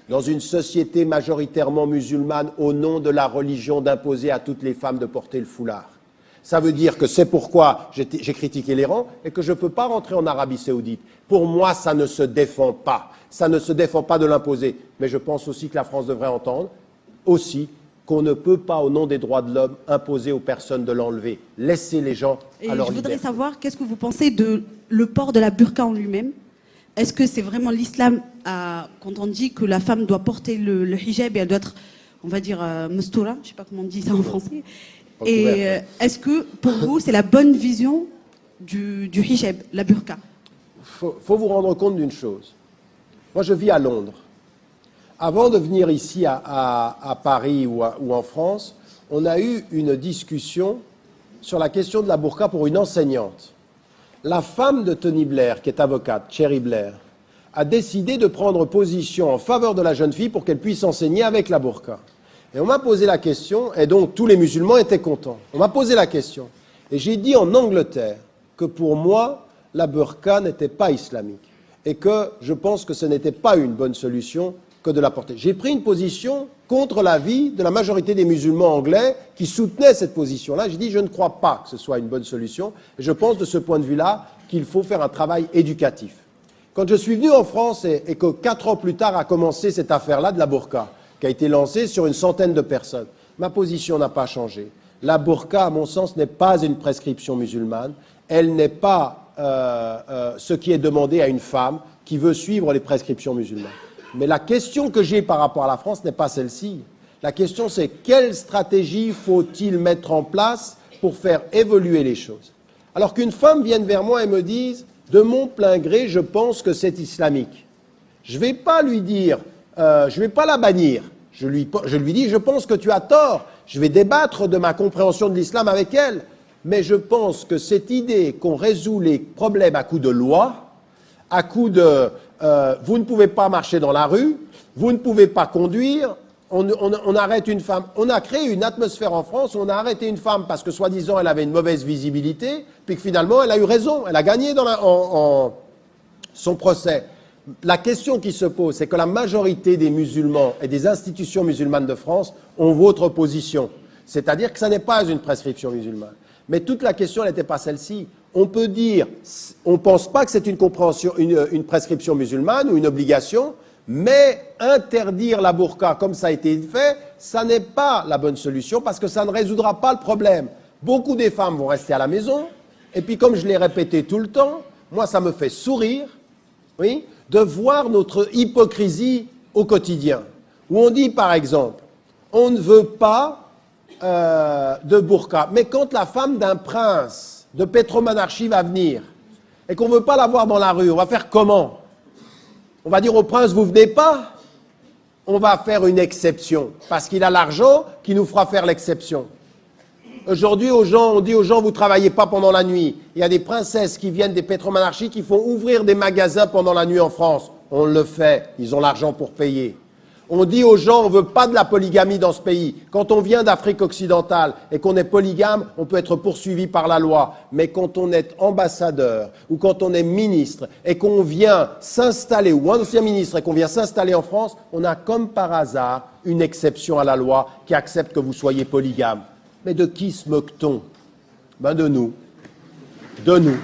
dans une société majoritairement musulmane, au nom de la religion, d'imposer à toutes les femmes de porter le foulard. Ça veut dire que c'est pourquoi j'ai critiqué l'Iran et que je ne peux pas rentrer en Arabie Saoudite. Pour moi, ça ne se défend pas. Ça ne se défend pas de l'imposer. Mais je pense aussi que la France devrait entendre aussi qu'on ne peut pas, au nom des droits de l'homme, imposer aux personnes de l'enlever. Laissez les gens à leur liberté.
Je voudrais savoir, qu'est-ce que vous pensez de le port de la burqa en lui-même? Est-ce que c'est vraiment l'islam, quand on dit que la femme doit porter le hijab et elle doit être, on va dire, mestoura, je ne sais pas comment on dit ça en français. Et est-ce que, pour vous, c'est la bonne vision du hijab, la burqa?
Faut vous rendre compte d'une chose. Moi, je vis à Londres. Avant de venir ici à Paris ou en France, on a eu une discussion sur la question de la burqa pour une enseignante. La femme de Tony Blair, qui est avocate, Cherie Blair, a décidé de prendre position en faveur de la jeune fille pour qu'elle puisse enseigner avec la burqa. Et on m'a posé la question, et donc tous les musulmans étaient contents. On m'a posé la question, et j'ai dit en Angleterre que pour moi, la burqa n'était pas islamique, et que je pense que ce n'était pas une bonne solution que de la porter. J'ai pris une position contre l'avis de la majorité des musulmans anglais qui soutenaient cette position-là. J'ai dit, je ne crois pas que ce soit une bonne solution, et je pense de ce point de vue-là qu'il faut faire un travail éducatif. Quand je suis venu en France, et que 4 ans plus tard a commencé cette affaire-là de la burqa, qui a été lancée sur une centaine de personnes, ma position n'a pas changé. La burqa, à mon sens, n'est pas une prescription musulmane, elle n'est pas ce qui est demandé à une femme qui veut suivre les prescriptions musulmanes. Mais la question que j'ai par rapport à la France n'est pas celle-ci. La question, c'est quelle stratégie faut-il mettre en place pour faire évoluer les choses? Alors qu'une femme vienne vers moi et me dise, de mon plein gré, je pense que c'est islamique. Je ne vais pas lui dire, je ne vais pas la bannir. Je lui dis, je pense que tu as tort. Je vais débattre de ma compréhension de l'islam avec elle. Mais je pense que cette idée qu'on résout les problèmes à coup de loi, à coup de vous ne pouvez pas marcher dans la rue, vous ne pouvez pas conduire, on arrête une femme. On a créé une atmosphère en France où on a arrêté une femme parce que soi-disant elle avait une mauvaise visibilité, puis que finalement elle a eu raison, elle a gagné dans son procès. La question qui se pose, c'est que la majorité des musulmans et des institutions musulmanes de France ont votre position. C'est-à-dire que ça n'est pas une prescription musulmane. Mais toute la question n'était pas celle-ci. On peut dire, on ne pense pas que c'est une prescription musulmane ou une obligation, mais interdire la burqa comme ça a été fait, ça n'est pas la bonne solution parce que ça ne résoudra pas le problème. Beaucoup des femmes vont rester à la maison, et puis comme je l'ai répété tout le temps, moi ça me fait sourire, oui, de voir notre hypocrisie au quotidien. Où on dit par exemple, on ne veut pas de burqa, mais quand la femme d'un prince de pétromonarchie va venir et qu'on ne veut pas la voir dans la rue, on va faire comment? On va dire au prince, vous venez pas? On va faire une exception, parce qu'il a l'argent qui nous fera faire l'exception. Aujourd'hui, on dit aux gens, vous ne travaillez pas pendant la nuit. Il y a des princesses qui viennent des pétromonarchies qui font ouvrir des magasins pendant la nuit en France. On le fait, ils ont l'argent pour payer. On dit aux gens, on ne veut pas de la polygamie dans ce pays. Quand on vient d'Afrique occidentale et qu'on est polygame, on peut être poursuivi par la loi. Mais quand on est ambassadeur ou quand on est ministre et qu'on vient s'installer, ou ancien ministre et qu'on vient s'installer en France, on a comme par hasard une exception à la loi qui accepte que vous soyez polygame. Mais de qui se moque-t-on? Ben de nous. De nous.